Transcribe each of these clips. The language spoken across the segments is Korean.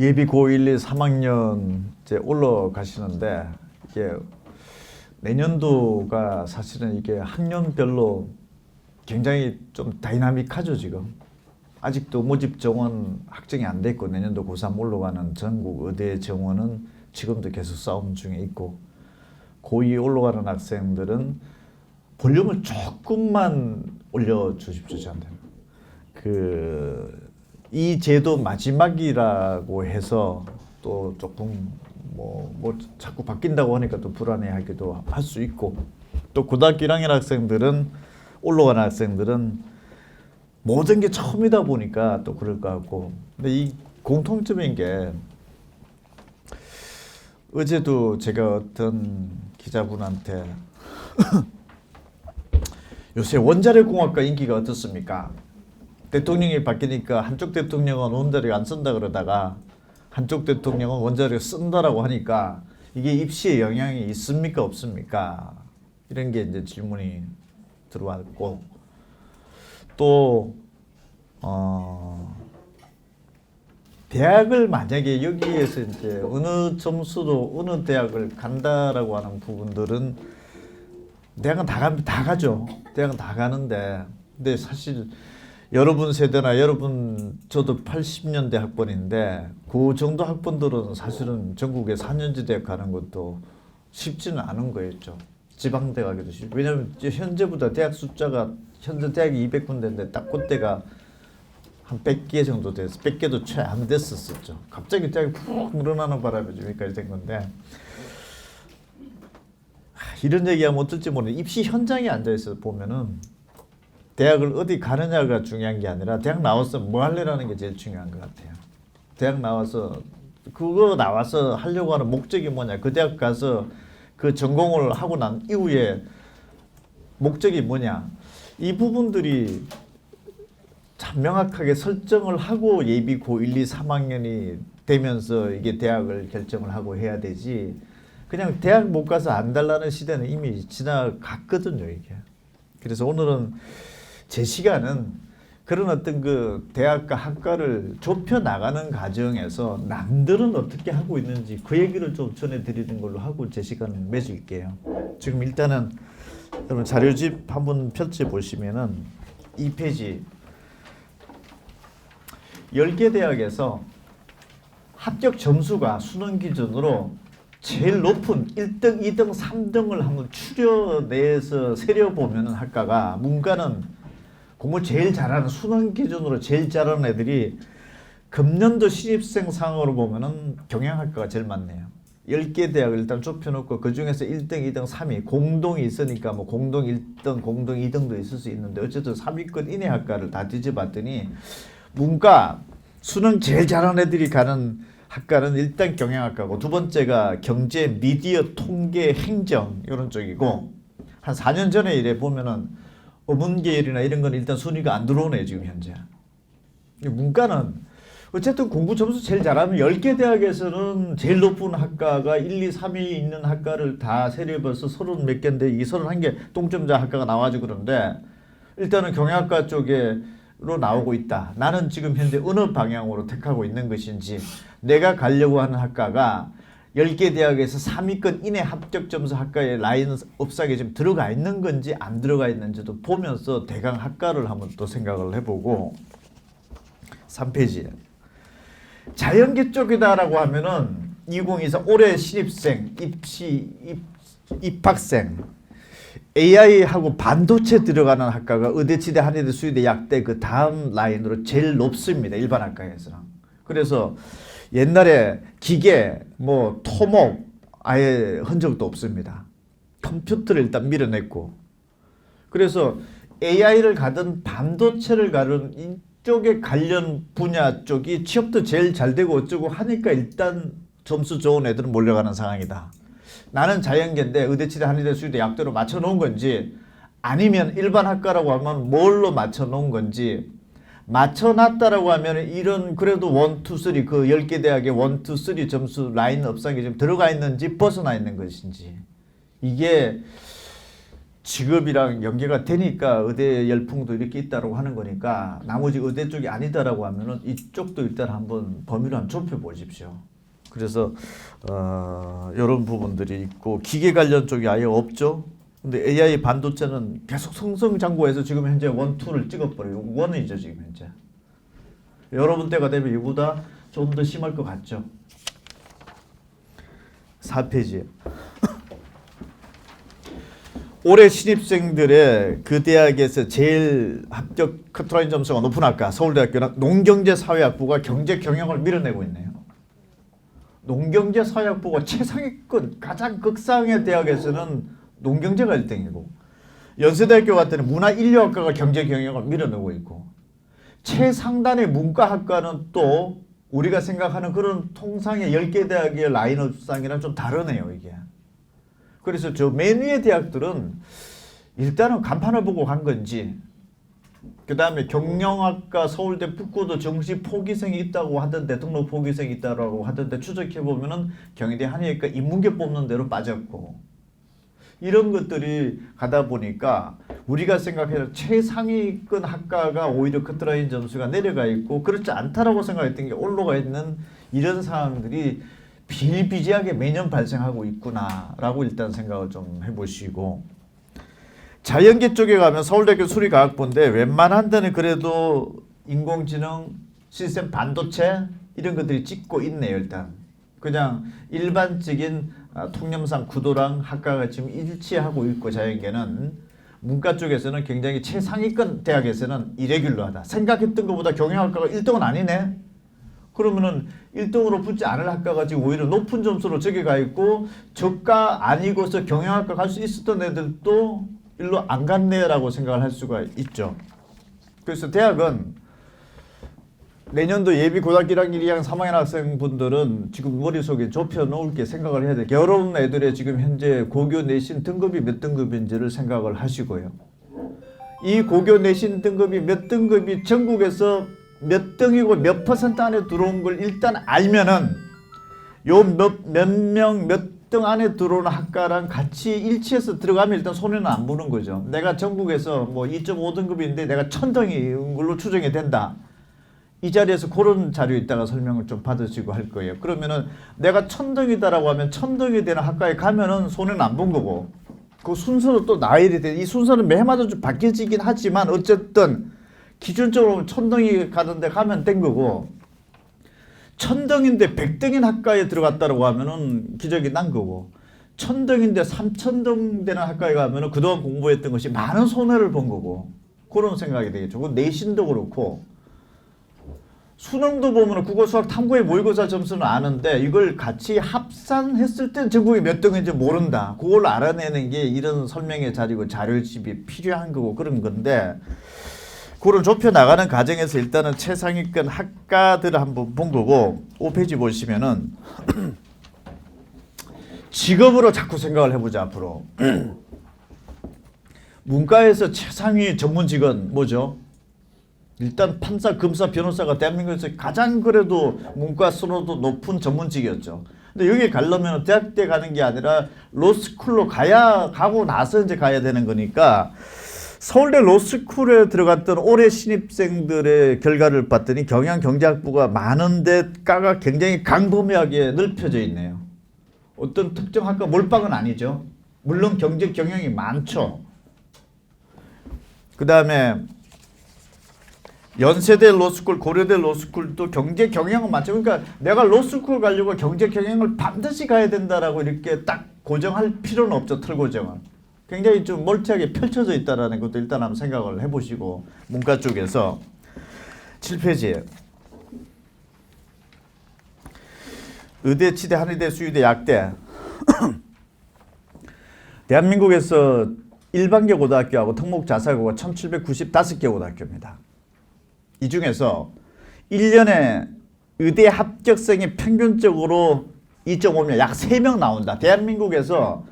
예비 고1, 2, 3학년 이제 올라가시는데 이게 내년도가 사실은 이게 학년별로 굉장히 좀 다이나믹하죠 지금. 아직도 모집 정원 확정이 안 됐고 내년도 고3 올라가는 전국 의대 정원은 지금도 계속 싸움 중에 있고 고2 올라가는 학생들은 볼륨을 조금만 올려주십시오 저한테. 이 제도 마지막이라고 해서 또 조금 뭐 자꾸 바뀐다고 하니까 또 불안해하기도 할 수 있고 또 고등학교 1학년 학생들은 올라가는 학생들은 모든 게 처음이다 보니까 또 그럴 것 같고 근데 이 공통점인 게 어제도 제가 어떤 기자분한테 요새 원자력 공학과 인기가 어떻습니까? 대통령이 바뀌니까 한쪽 대통령은 원자력 안 쓴다 그러다가 한쪽 대통령은 원자력 쓴다라고 하니까 이게 입시에 영향이 있습니까 없습니까? 이런 게 이제 질문이 들어왔고 또 대학을 만약에 여기에서 이제 어느 점수로 어느 대학을 간다라고 하는 부분들은 대학은 다 가죠. 대학은 다 가는데 근데 사실 여러분 세대나 여러분 저도 80년대 학번인데 그 정도 학번들은 사실은 전국에 4년제 대학 가는 것도 쉽지는 않은 거였죠. 지방대 가기도 쉽고 왜냐하면 현재보다 대학 숫자가 현재 대학이 200군데인데 딱 그때가 한 100개 정도 돼서 100개도 채 안 됐었죠. 갑자기 대학이 푹 늘어나는 바람에 여기까지 된 건데 이런 얘기하면 어떨지 모르는데 입시 현장에 앉아있어 보면은 대학을 어디 가느냐가 중요한 게 아니라 대학 나와서 뭐 할래라는 게 제일 중요한 것 같아요. 대학 나와서 그거 나와서 하려고 하는 목적이 뭐냐 그 대학 가서 그 전공을 하고 난 이후에 목적이 뭐냐 이 부분들이 참 명확하게 설정을 하고 예비 고1, 2, 3학년이 되면서 이게 대학을 결정을 하고 해야 되지 그냥 대학 못 가서 안 달라는 시대는 이미 지나갔거든요 이게. 그래서 오늘은 제 시간은 그런 어떤 그 대학과 학과를 좁혀 나가는 과정에서 남들은 어떻게 하고 있는지 그 얘기를 좀 전해드리는 걸로 하고 제 시간을 맺을게요. 지금 일단은 여러분 자료집 한번 펼쳐 보시면은 이 페이지 10개 대학에서 합격 점수가 수능 기준으로 제일 높은 1등, 2등, 3등을 한번 추려내서 세려보면 학과가 문과는 공부 제일 잘하는 수능 기준으로 제일 잘하는 애들이 금년도 신입생 상으로 보면은 경영학과가 제일 많네요. 10개 대학을 일단 좁혀놓고 그 중에서 1등, 2등, 3위 공동이 있으니까 뭐 공동 1등, 공동 2등도 있을 수 있는데 어쨌든 3위권 이내 학과를 다 뒤져봤더니 문과 수능 제일 잘하는 애들이 가는 학과는 일단 경영학과고 두 번째가 경제, 미디어, 통계, 행정 이런 쪽이고 한 4년 전에 이래 보면은 어문계열이나 이런 건 일단 순위가 안 들어오네 지금 현재. 문과는 어쨌든 공부 점수 제일 잘하면 10개 대학에서는 제일 높은 학과가 1, 2, 3위 있는 학과를 다 세려봐서 30 몇 개인데 이 31개 동점자 학과가 나와가지고 그러는데 일단은 경영학과 쪽으로 나오고 있다. 나는 지금 현재 어느 방향으로 택하고 있는 것인지 내가 가려고 하는 학과가 10개 대학에서 3위권 이내 합격 점수 학과의 라인 업사에 지금 들어가 있는 건지 안 들어가 있는지도 보면서 대강 학과를 한번 또 생각을 해보고 3페이지에 자연계 쪽이다라고 하면은 2024 올해 신입생, 입학생 AI하고 반도체 들어가는 학과가 의대치대, 한의대, 수의대, 약대 그 다음 라인으로 제일 높습니다. 일반 학과에서는. 그래서 옛날에 기계, 뭐 토목 아예 흔적도 없습니다. 컴퓨터를 일단 밀어냈고 그래서 AI를 가든 반도체를 가든 이쪽에 관련 분야 쪽이 취업도 제일 잘 되고 어쩌고 하니까 일단 점수 좋은 애들은 몰려가는 상황이다. 나는 자연계인데 의대치대, 한의대, 수의대, 약대로 맞춰놓은 건지 아니면 일반 학과라고 하면 뭘로 맞춰놓은 건지 맞춰놨다라고 하면 이런 그래도 1, 2, 3 그 10개 대학의 1, 2, 3 점수 라인 업상에 좀 들어가 있는지 벗어나 있는 것인지 이게 직업이랑 연계가 되니까 의대 열풍도 이렇게 있다고 하는 거니까 나머지 의대 쪽이 아니다라고 하면은 이쪽도 일단 한번 범위를 한번 좁혀 보십시오. 그래서 이런 부분들이 있고 기계 관련 쪽이 아예 없죠. 근데 AI 반도체는 계속 승승장구해서 지금 현재 원투를 찍어버려요. 원이죠 지금 현재. 여러분 때가 되면 이보다 좀 더 심할 것 같죠. 4페이지. 올해 신입생들의 그 대학에서 제일 합격 커트라인 점수가 높은 학과 서울대학교는 농경제사회학부가 경제경영을 밀어내고 있네요. 농경제사회학부가 최상위권 가장 극상의 대학에서는 농경제가 1등이고 연세대학교 같은 데는 문화인류학과가 경제경영을 밀어내고 있고 최상단의 문과학과는 또 우리가 생각하는 그런 통상의 10개 대학의 라인업상이랑 좀 다르네요 이게. 그래서 저 맨 위의 대학들은 일단은 간판을 보고 간 건지 그 다음에 경영학과 서울대 북구도 정시 포기생이 있다고 하던데 등록 포기생이 있다고 하던데 추적해보면은 경희대 한의학과 인문계 뽑는 대로 빠졌고 이런 것들이 가다 보니까 우리가 생각해도 최상위권 학과가 오히려 커트라인 점수가 내려가 있고 그렇지 않다라고 생각했던 게 올라가 있는 이런 상황들이 비일비재하게 매년 발생하고 있구나라고 일단 생각을 좀 해보시고 자연계 쪽에 가면 서울대학교 수리과학부인데 웬만한 데는 그래도 인공지능, 시스템 반도체 이런 것들이 찍고 있네요. 일단 그냥 일반적인 통념상 구도랑 학과가 지금 일치하고 있고 자연계는 문과 쪽에서는 굉장히 최상위권 대학에서는 이레귤러하다. 생각했던 것보다 경영학과가 1등은 아니네. 그러면은 1등으로 붙지 않을 학과가 지금 오히려 높은 점수로 저기 가 있고 저가 아니고서 경영학과 갈 수 있었던 애들도 일로 안 갔네라고 생각을 할 수가 있죠. 그래서 대학은 내년도 예비 고등학교 1학년, 2학년, 3학년 학생분들은 지금 머릿속에 좁혀 놓을 게 생각을 해야 돼요. 여러분 애들의 지금 현재 고교 내신 등급이 몇 등급인지를 생각을 하시고요. 이 고교 내신 등급이 몇 등급이 전국에서 몇 등이고 몇 퍼센트 안에 들어온 걸 일단 알면은 요 몇 명 몇 등 안에 들어오는 학과랑 같이 일치해서 들어가면 일단 손해는 안 보는 거죠. 내가 전국에서 뭐 2.5등급인데 내가 1000등인 걸로 추정이 된다. 이 자리에서 그런 자료 있다가 설명을 좀 받으시고 할 거예요. 그러면은 내가 1000등이다라고 하면 1000등이 되는 학과에 가면은 손해는 안 본 거고 그 순서로 또 나열이 돼. 이 순서는 매해마다 좀 바뀌어지긴 하지만 어쨌든 기준적으로 1000등이 가는데 가면 된 거고 1000등인데 100등인 학과에 들어갔다고 하면은 기적이 난 거고 1000등인데 3000등 되는 학과에 가면은 그동안 공부했던 것이 많은 손해를 본 거고 그런 생각이 되겠죠. 그 내신도 그렇고 수능도 보면 국어 수학 탐구의 모의고사 점수는 아는데 이걸 같이 합산했을 땐 전국이 몇 등인지 모른다. 그걸 알아내는 게 이런 설명의 자리고 자료집이 필요한 거고 그런 건데 그걸 좁혀 나가는 과정에서 일단은 최상위권 학과들을 한번 본 거고 5페이지 보시면은 직업으로 자꾸 생각을 해보자 앞으로. 문과에서 최상위 전문 직은 뭐죠? 일단 판사, 검사, 변호사가 대한민국에서 가장 그래도 문과 선호도 높은 전문직이었죠. 근데 여기 가려면 대학 때 가는 게 아니라 로스쿨로 가고 나서 이제 가야 되는 거니까 서울대 로스쿨에 들어갔던 올해 신입생들의 결과를 봤더니 경영경제학부가 많은데 과가 굉장히 광범위하게 넓혀져 있네요. 어떤 특정 학과 몰빵은 아니죠. 물론 경제 경영이 많죠. 그 다음에 연세대 로스쿨, 고려대 로스쿨도 경제 경영은 많죠. 그러니까 내가 로스쿨 가려고 경제 경영을 반드시 가야 된다라고 이렇게 딱 고정할 필요는 없죠. 틀 고정은. 굉장히 좀 멀티하게 펼쳐져 있다는 것도 일단 한번 생각을 해보시고 문과 쪽에서 7페이지에 의대, 치대, 한의대, 수의대, 약대 대한민국에서 일반계 고등학교하고 특목자사고가 1795개 고등학교입니다. 이 중에서 1년에 의대 합격생이 평균적으로 2.5명, 약 3명 나온다. 대한민국에서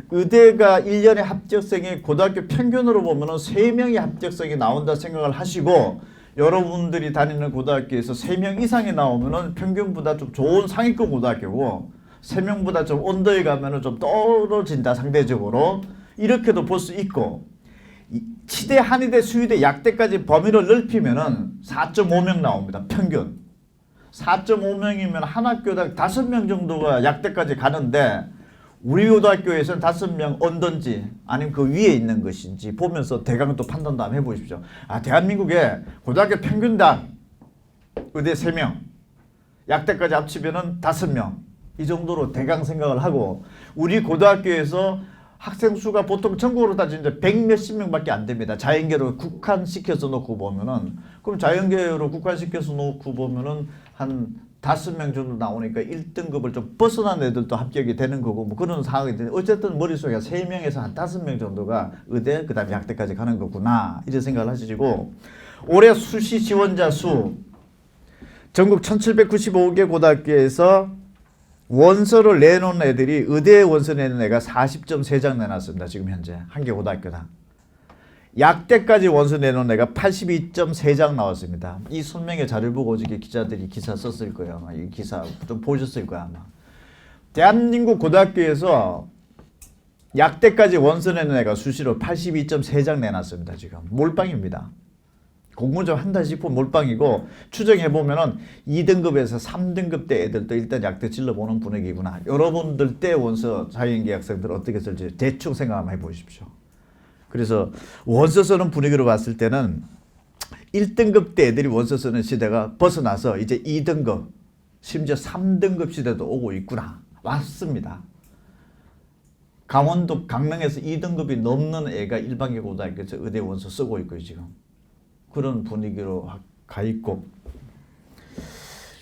의대가 1년에 합격생이 고등학교 평균으로 보면은 3명의 합격생이 나온다 생각을 하시고 여러분들이 다니는 고등학교에서 3명 이상이 나오면은 평균보다 좀 좋은 상위권 고등학교고 3명보다 좀 언더에 가면은 좀 떨어진다 상대적으로 이렇게도 볼 수 있고 치대, 한의대, 수의대, 약대까지 범위를 넓히면은 4.5명 나옵니다. 평균. 4.5명이면 한 학교당 5명 정도가 약대까지 가는데 우리 고등학교에서는 5명 언던지 아니면 그 위에 있는 것인지 보면서 대강도 판단도 한번 해보십시오. 아, 대한민국에 고등학교 평균당 의대 3명, 약대까지 합치면은 5명. 이 정도로 대강 생각을 하고 우리 고등학교에서 학생 수가 보통 전국으로 따지면 100 몇십 명밖에 안 됩니다. 자연계로 국한시켜서 놓고 보면은 그럼 자연계로 국한시켜서 놓고 보면은 한 5명 정도 나오니까 1등급을 좀 벗어난 애들도 합격이 되는 거고 뭐 그런 상황이 되는데 어쨌든 머릿속에 3명에서 한 5명 정도가 의대 그다음에 약대까지 가는 거구나 이런 생각을 하시고 올해 수시 지원자 수 전국 1795개 고등학교에서 원서를 내놓은 애들이 의대 원서 내는 애가 40.3장 내놨습니다. 지금 현재 한 개 고등학교당. 약대까지 원서 내놓은 애가 82.3장 나왔습니다. 이 손명의 자료를 보고 어저께 기자들이 기사 썼을 거예요. 아마 이 기사 좀 보셨을 거야 아마. 대한민국 고등학교에서 약대까지 원서 내는 애가 수시로 82.3장 내놨습니다. 지금 몰빵입니다. 공부 좀 한다 싶으면 몰빵이고 추정해보면은 2등급에서 3등급 때 애들도 일단 약대 찔러보는 분위기구나. 여러분들 때 원서 자연계 학생들 어떻게 쓸지 대충 생각 한번 해보십시오. 그래서 원서 쓰는 분위기로 봤을 때는 1등급 때 애들이 원서 쓰는 시대가 벗어나서 이제 2등급 심지어 3등급 시대도 오고 있구나. 왔습니다. 강원도 강릉에서 2등급이 넘는 애가 일반계 고등학교에서 의대 원서 쓰고 있고요 지금. 그런 분위기로 가 있고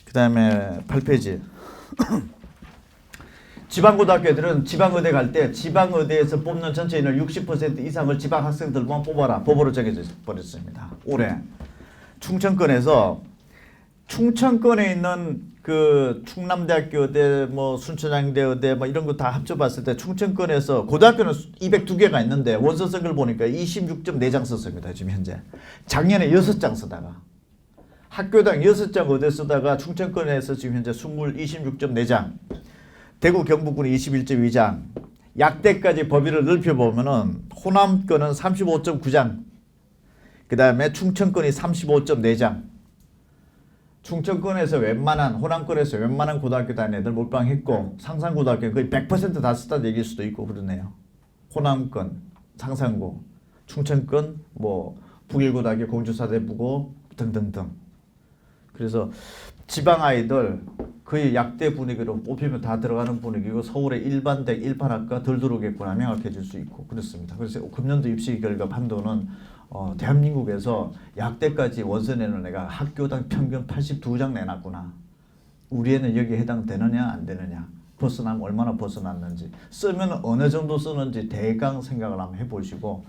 그 다음에 8페이지 지방고등학교들은 지방의대 갈 때 지방의대에서 뽑는 전체 인원 60% 이상을 지방 학생들만 뽑아라 법으로 정해져 버렸습니다. 올해 충청권에서 충청권에 있는 그 충남대학교 의대 뭐 순천향대 의대 뭐 이런 거 다 합쳐봤을 때 충청권에서 고등학교는 202개가 있는데 원서 쓴 걸 보니까 26.4장 썼습니다. 지금 현재. 작년에 6장 쓰다가 학교당 6장 의대 쓰다가 충청권에서 지금 현재 26.4장 대구 경북군이 21.2장 약대까지 범위를 넓혀보면은 호남권은 35.9장 그 다음에 충청권이 35.4장 충청권에서 웬만한 호남권에서 웬만한 고등학교 다니는 애들 몰빵했고 상산고등학교 거의 100% 다 썼다는 얘기일 수도 있고 그러네요. 호남권, 상산고, 충청권, 뭐 북일고등학교, 공주사대부고 등등등. 그래서 지방 아이들 거의 약대 분위기로 뽑히면 다 들어가는 분위기고 서울의 일반대 일반학과 덜 들어오겠구나 명확해질 수 있고 그렇습니다. 그래서 금년도 입시 결과 판도는 대한민국에서 약대까지 원서 내는 애가 학교당 평균 82장 내놨구나. 우리 애는 여기에 해당되느냐 안 되느냐. 벗어나면 얼마나 벗어났는지. 쓰면 어느 정도 쓰는지 대강 생각을 한번 해보시고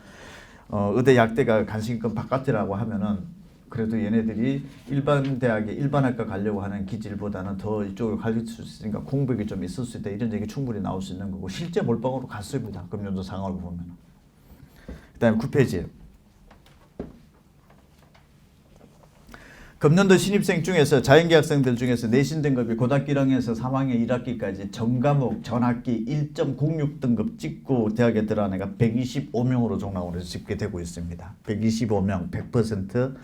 의대 약대가 간신권 바깥이라고 하면은 그래도 얘네들이 일반 대학에 일반학과 가려고 하는 기질보다는 더 이쪽을 갈 수 있으니까 공백이 좀 있을 수 있다. 이런 얘기 충분히 나올 수 있는 거고 실제 몰빵으로 갔습니다. 금년도 상황을 보면. 그 다음에 9페이지. 금년도 신입생 중에서 자연계 학생들 중에서 내신 등급이 고등학교 1학년에서 3학년 1학기까지 전과목 전학기 1.06등급 찍고 대학에 들어간 애가 125명으로 종락으로 집계되고 있습니다. 125명, 100%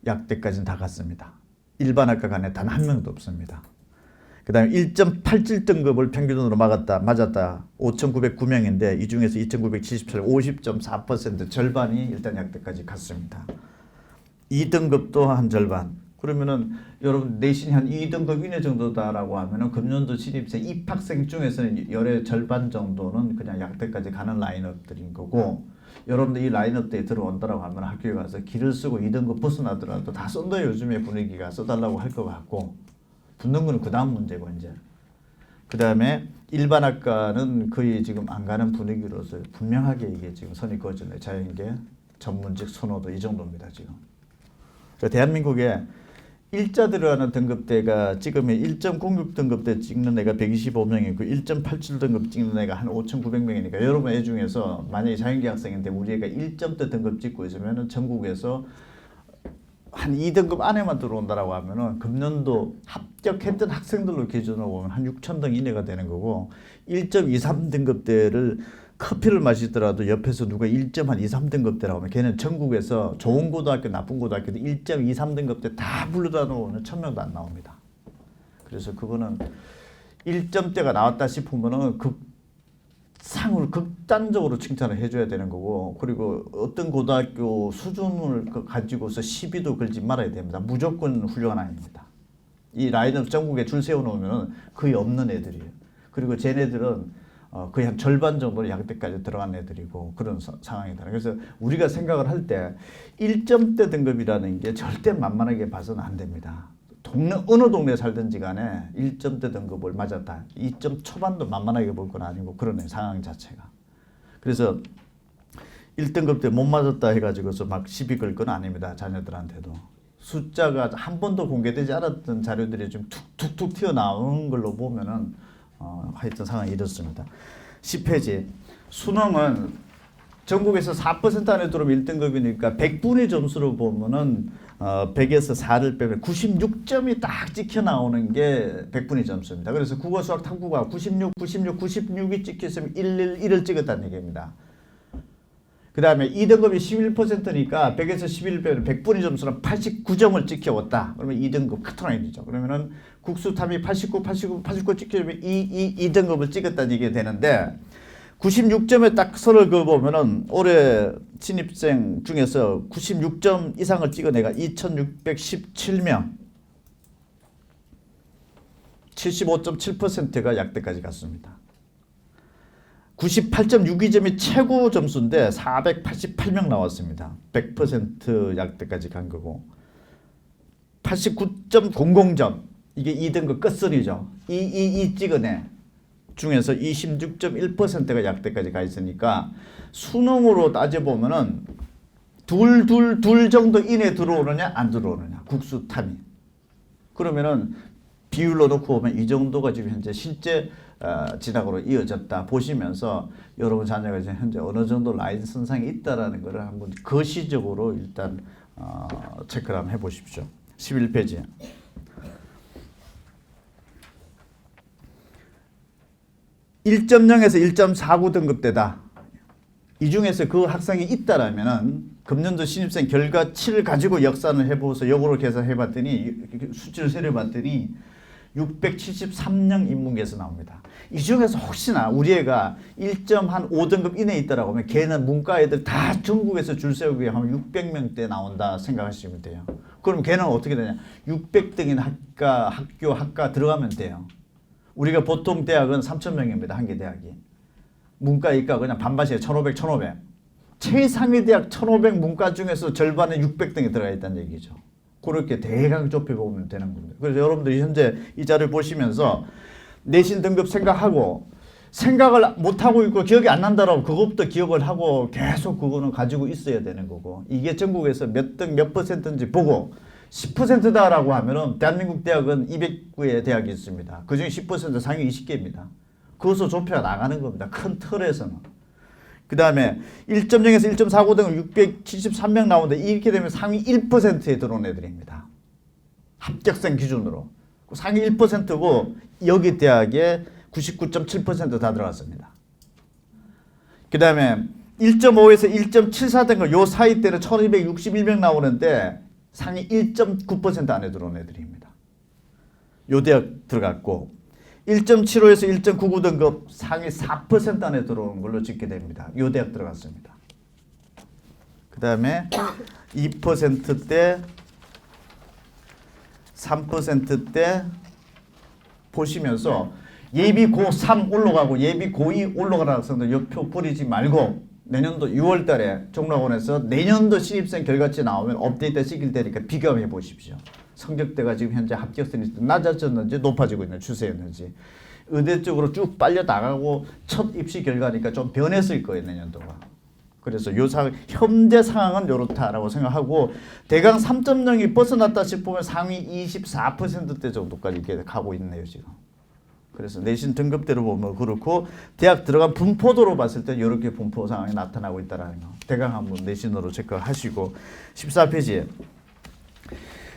약대까지는 다 갔습니다. 일반학과 간에 단 한 명도 없습니다. 그 다음에 1.87등급을 평균으로 맞았다. 5,909명인데 이 중에서 2,977, 50.4% 절반이 일단 약대까지 갔습니다. 2등급도 한 절반. 그러면은 여러분 내신이 한 2등급 이내 정도다라고 하면은 금년도 신입생 입학생 중에서는 열의 절반 정도는 그냥 약대까지 가는 라인업들인 거고 여러분들 이 라인업대에 들어온다라고 하면 학교에 가서 길을 쓰고 2등급 벗어나더라도 다 썬더 요즘의 분위기가 써달라고 할 것 같고 붙는 거는 그 다음 문제고 이제 그 다음에 일반학과는 거의 지금 안 가는 분위기로서 분명하게 이게 지금 선이 그어졌네. 자연계 전문직 선호도 이 정도입니다 지금. 대한민국에 일자 들어가는 등급대가 찍으면 1.06 등급대 찍는 애가 125명이고 1.87 등급 찍는 애가 한 5,900명이니까 여러분 애 중에서 만약에 자연계 학생인데 우리 애가 1점대 등급 찍고 있으면 전국에서 한 2등급 안에만 들어온다라고 하면은 금년도 합격했던 학생들로 기준으로 보면 한 6,000등 이내가 되는 거고 1.23 등급대를 커피를 마시더라도 옆에서 누가 1점 2, 3등급대라고 하면 걔는 전국에서 좋은 고등학교, 나쁜 고등학교도 1점 2, 3등급대 다 불러다 놓으면 1000명도 안 나옵니다. 그래서 그거는 1점대가 나왔다 싶으면은 상을 극단적으로 칭찬을 해줘야 되는 거고, 그리고 어떤 고등학교 수준을 가지고서 시비도 걸지 말아야 됩니다. 무조건 훌륭한 아이입니다. 이 라인업 전국에 줄 세워놓으면 거의 없는 애들이에요. 그리고 쟤네들은 거의 한 절반 정도 양대까지 들어간 애들이고 그런 상황이다. 그래서 우리가 생각을 할 때 1점대 등급이라는 게 절대 만만하게 봐서는 안 됩니다. 어느 동네에 살든지 간에 1점대 등급을 맞았다. 2점 초반도 만만하게 볼 건 아니고 그러네, 상황 자체가. 그래서 1등급 때 못 맞았다 해가지고서 막 시비 걸 건 아닙니다. 자녀들한테도. 숫자가 한 번도 공개되지 않았던 자료들이 좀 툭툭툭 튀어나오는 걸로 보면은 하여튼 상황이 이렇습니다. 10페이지. 수능은 전국에서 4% 안에 들어오면 1등급이니까 100분의 점수로 보면은 100에서 4를 빼면 96점이 딱 찍혀 나오는 게 100분의 점수입니다. 그래서 국어, 수학, 탐구가 96, 96, 96이 찍혀 있으면 1을 찍었다는 얘기입니다. 그 다음에 2등급이 11%니까 100에서 11 빼면 100분의 점수는 89점을 찍혀왔다. 그러면 2등급 카트라인이죠. 그러면은 국수, 탐이 89 찍혀면 2등급을 찍었다는 얘기가 되는데 96점에 딱 선을 그어보면은 올해 신입생 중에서 96점 이상을 찍은 애가 2617명, 75.7%가 약대까지 갔습니다. 98.62점이 최고 점수인데 488명 나왔습니다. 100% 약대까지 간 거고, 89.00점, 이게 2등급 끝선이죠. 이 찍은 애 중에서 26.1%가 약대까지 가 있으니까 수능으로 따져보면은 둘 정도 이내 들어오느냐 안 들어오느냐, 국수 탐이. 그러면은 비율로 놓고 보면 이 정도가 지금 현재 실제 진학으로 이어졌다 보시면서 여러분 자녀가 이제 현재 어느 정도 라인 선상에 있다라는 것을 한번 거시적으로 일단 체크를 한번 해보십시오. 11페이지. 1.0에서 1.49 등급대다. 이 중에서 그 학생이 있다라면은 금년도 신입생 결과치를 가지고 역산을 해보고서 역으로 계산해 봤더니 수치를 세려봤더니 673명 인문계에서 나옵니다. 이 중에서 혹시나 우리 애가 1.5등급 이내에 있다라고 하면 걔는 문과 애들 다 전국에서 줄 세우기 하면 600명대 나온다 생각하시면 돼요. 그럼 걔는 어떻게 되냐? 600등인 학과 들어가면 돼요. 우리가 보통 대학은 3,000명입니다. 한 개 대학이. 문과, 이과 그냥 반반씩 1,500, 1,500. 최상위 대학 1,500 문과 중에서 절반에 600등이 들어가 있다는 얘기죠. 그렇게 대강 좁혀보면 되는 겁니다. 그래서 여러분들이 현재 이 자료를 보시면서 내신 등급 생각하고, 생각을 못하고 있고 기억이 안 난다라고 그것부터 기억을 하고 계속 그거는 가지고 있어야 되는 거고, 이게 전국에서 몇 등 몇 퍼센트인지 보고 10%다라고 하면은 대한민국 대학은 200개의 대학이 있습니다. 그중에 10% 상위 20개입니다. 그것을 좁혀 나가는 겁니다. 큰 틀에서는. 그 다음에 1.0에서 1.49 등은 673명 나오는데 이렇게 되면 상위 1%에 들어온 애들입니다. 합격생 기준으로. 상위 1%고 여기 대학에 99.7% 다 들어갔습니다. 그 다음에 1.5에서 1.74 등은 요 사이 때는 1261명 나오는데 상위 1.9% 안에 들어온 애들입니다. 요 대학 들어갔고 1.75에서 1.99 등급 상위 4% 안에 들어온 걸로 찍게 됩니다. 요 대학 들어갔습니다. 그 다음에 2%대, 3%대 보시면서 예비 고3 올라가고 예비 고2 올라가는 학생들 옆표 버리지 말고 내년도 6월 달에 종락원에서 내년도 신입생 결과치 나오면 업데이트 시킬 테니까 비교해 보십시오. 성적대가 지금 현재 합격선이 낮아졌는지 높아지고 있는 추세였는지, 의대 쪽으로 쭉 빨려 나가고 첫 입시 결과니까 좀 변했을 거예요, 내년도가. 그래서 요 현재 상황은 이렇다라고 생각하고 대강 3.0이 벗어났다 싶으면 상위 24%대 정도까지 이렇게 가고 있네요, 지금. 그래서 내신 등급대로 보면 그렇고 대학 들어간 분포도로 봤을 때 이렇게 분포 상황이 나타나고 있다는 거 대강 한번 내신으로 체크하시고 14페이지에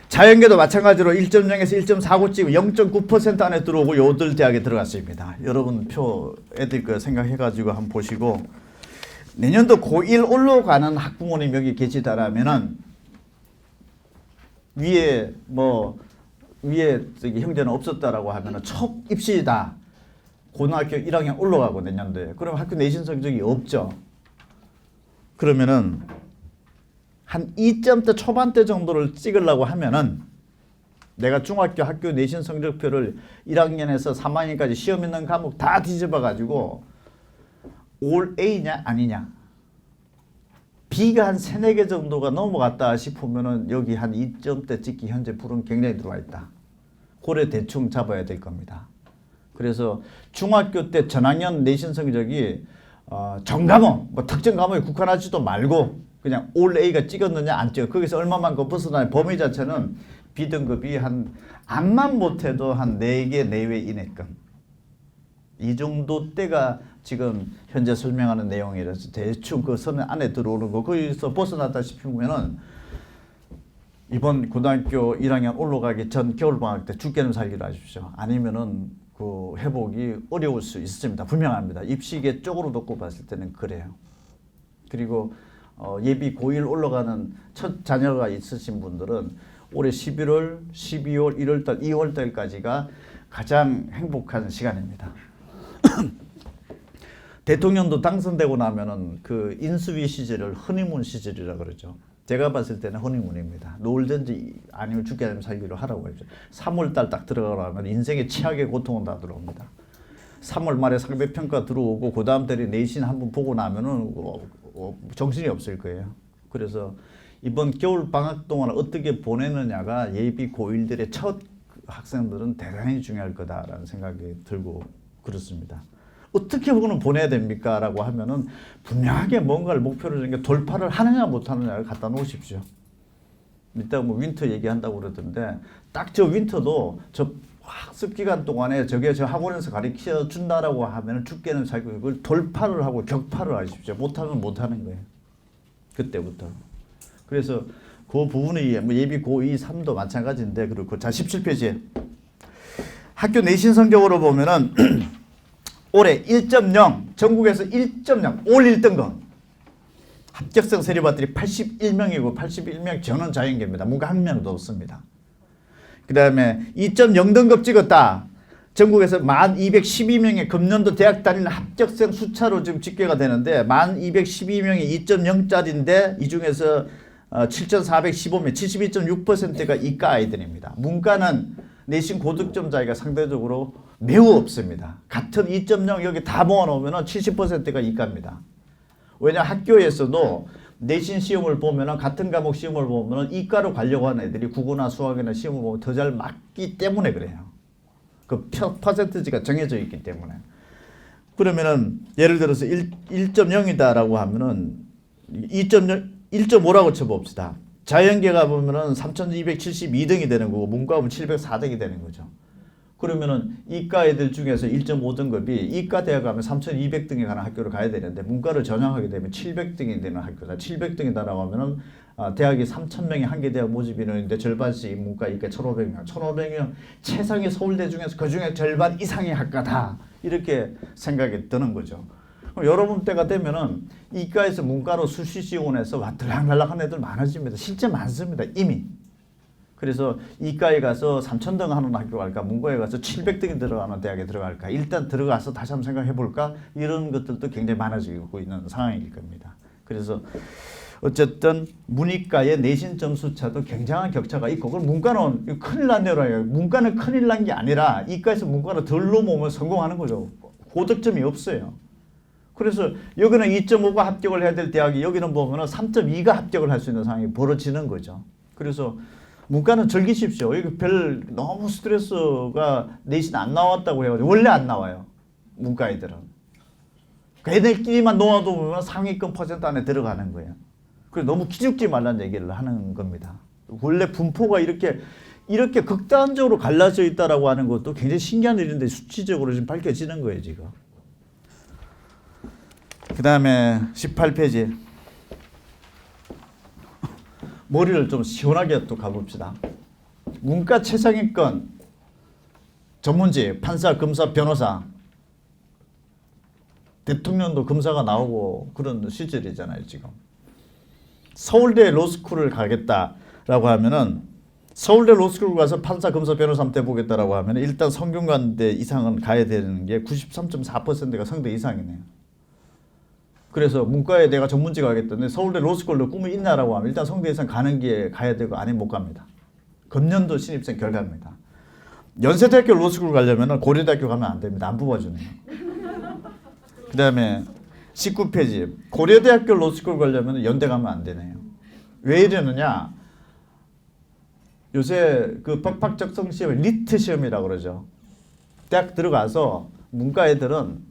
자연계도 마찬가지로 1.0에서 1.49 찍고 0.9% 안에 들어오고 요들 대학에 들어갔습니다. 여러분 표 애들 거 생각해가지고 한번 보시고 내년도 고1 올라가는 학부모님 여기 계시다라면은 위에 저기 형제는 없었다라고 하면은 첫 입시다. 고등학교 1학년 올라가고 내년도에. 그럼 학교 내신 성적이 없죠. 그러면은 한 2점대 초반대 정도를 찍으려고 하면은 내가 중학교 학교 내신 성적표를 1학년에서 3학년까지 시험 있는 과목 다 뒤집어 가지고 올 A냐 아니냐 B가 한 3, 4개 정도가 넘어갔다 싶으면은 여기 한 2점대 찍기 현재 불은 굉장히 들어와 있다. 고래 대충 잡아야 될 겁니다. 그래서 중학교 때 전학년 내신 성적이 전과목 뭐 특정 과목에 국한하지도 말고 그냥 올 A가 찍었느냐 안 찍어 거기서 얼마만큼 벗어나는 범위 자체는 B등급이 한 암만 못해도 한 4개 내외 이내급 이 정도 때가 지금 현재 설명하는 내용이라서 대충 그 선 안에 들어오는 거 거기서 벗어났다 싶으면은 이번 고등학교 1학년 올라가기 전 겨울방학 때 죽게는 살기로 하십시오. 아니면은 그 회복이 어려울 수 있습니다. 분명합니다. 입시계 쪽으로 놓고 봤을 때는 그래요. 그리고 예비 고1 올라가는 첫 자녀가 있으신 분들은 올해 11월, 12월, 1월달, 2월달까지가 가장 행복한 시간입니다. 대통령도 당선되고 나면은 그 인수위 시절을 허니문 시절이라 그러죠. 제가 봤을 때는 허니문입니다. 놀든지 아니면 죽게 되면 살기로 하라고 했죠. 3월달 딱 들어가면 인생의 최악의 고통은 다 들어옵니다. 3월 말에 상대평가 들어오고 그 다음 달에 내신 한번 보고 나면은 정신이 없을 거예요. 그래서 이번 겨울 방학 동안 어떻게 보내느냐가 예비 고1들의 첫 학생들은 대단히 중요할 거다라는 생각이 들고 그렇습니다. 어떻게 보내야 됩니까? 라고 하면은 분명하게 뭔가를 목표로 정해 돌파를 하느냐 못하느냐를 갖다 놓으십시오. 이따 뭐 윈터 얘기한다고 그러던데 딱 저 윈터도 저 학습 기간 동안에 저게 저 학원에서 가르쳐 준다라고 하면은 죽게는 살고 그걸 돌파를 하고 격파를 하십시오. 못하면 못하는 거예요. 그때부터. 그래서 그 부분이 뭐 예비 고2, 3도 마찬가지인데 그렇고 자 17페이지에 학교 내신 성적으로 보면은 올해 1.0 전국에서 1.0 올 1등급 합격생 세리받들이 81명이고 81명 전원 자연계입니다. 문과 한 명도 없습니다. 그 다음에 2.0등급 찍었다. 전국에서 1212명의 금년도 대학 다니는 합격생 숫자로 지금 집계가 되는데 1212명이 2.0짜리인데 이 중에서 7,415명 72.6%가 이과 아이들입니다. 문과는 내신 고득점자가 상대적으로 매우 없습니다. 같은 2.0 여기 다 모아놓으면 70%가 이과입니다. 왜냐 학교에서도 내신 시험을 보면 같은 과목 시험을 보면 이과로 가려고 하는 애들이 국어나 수학이나 시험을 보면 더 잘 맞기 때문에 그래요. 그 퍼센트지가 정해져 있기 때문에. 그러면은 예를 들어서 1.0이다라고 하면은 2.0, 1.5라고 쳐봅시다. 자연계가 보면은 3,272등이 되는 거고 문과 보면 704등이 되는 거죠. 그러면은 이과 애들 중에서 1.5등급이 이과 대학 가면 3,200등에 가는 학교를 가야 되는데 문과를 전형하게 되면 700등이 되는 학교다. 700등이다라고 하면은 대학이 3,000명이 한 개 대학 모집이 있는데 절반씩 문과 이과 1,500명. 1,500명 최상위 서울대 중에서 그중에 절반 이상의 학과다. 이렇게 생각이 드는 거죠. 그럼 여러분 때가 되면은 이과에서 문과로 수시 지원해서 들락날락한 애들 많아집니다. 실제 많습니다. 이미. 그래서 이과에 가서 3,000등 하는 학교 갈까 문과에 가서 700등이 들어가는 대학에 들어갈까 일단 들어가서 다시 한번 생각해 볼까 이런 것들도 굉장히 많아지고 있는 상황일 겁니다. 그래서 어쨌든 문이과의 내신 점수 차도 굉장한 격차가 있고 그걸 문과는 큰일 났네요. 문과는 큰일 난 게 아니라 이과에서 문과로 덜 넘어오면 성공하는 거죠. 고득점이 없어요. 그래서 여기는 2.5가 합격을 해야 될 대학이 여기는 보면은 3.2가 합격을 할 수 있는 상황이 벌어지는 거죠. 그래서 문과는 즐기십시오. 이거 별 너무 스트레스가 내신 안 나왔다고 해가지고 원래 안 나와요. 문과 애들은. 애들끼리만 놓아도 보면 상위권 퍼센트 안에 들어가는 거예요. 그래서 너무 기죽지 말라는 얘기를 하는 겁니다. 원래 분포가 이렇게 극단적으로 갈라져 있다라고 하는 것도 굉장히 신기한 일인데 수치적으로 지금 밝혀지는 거예요, 지금. 그 다음에 18페이지. 머리를 좀 시원하게 또 가봅시다. 문과 최상위권 전문직, 판사, 검사, 변호사, 대통령도 검사가 나오고 그런 시절이잖아요, 지금. 서울대 로스쿨을 가겠다라고 하면은 서울대 로스쿨 가서 판사, 검사, 변호사 한번 해보겠다라고 하면 일단 성균관대 이상은 가야 되는 게 93.4%가 성대 이상이네요. 그래서 문과에 내가 전문직 가겠다는데 서울대 로스쿨로 꿈이 있나라고 하면 일단 성대 이상 가는 게 가야 되고 아니면 못 갑니다. 금년도 신입생 결과입니다. 연세대학교 로스쿨 가려면 고려대학교 가면 안 됩니다. 안 뽑아주네요. 그 다음에 19페이지 고려대학교 로스쿨 가려면 연대 가면 안 되네요. 왜 이러느냐? 요새 그 법학적성 시험 리트 시험이라고 그러죠. 대학 들어가서 문과 애들은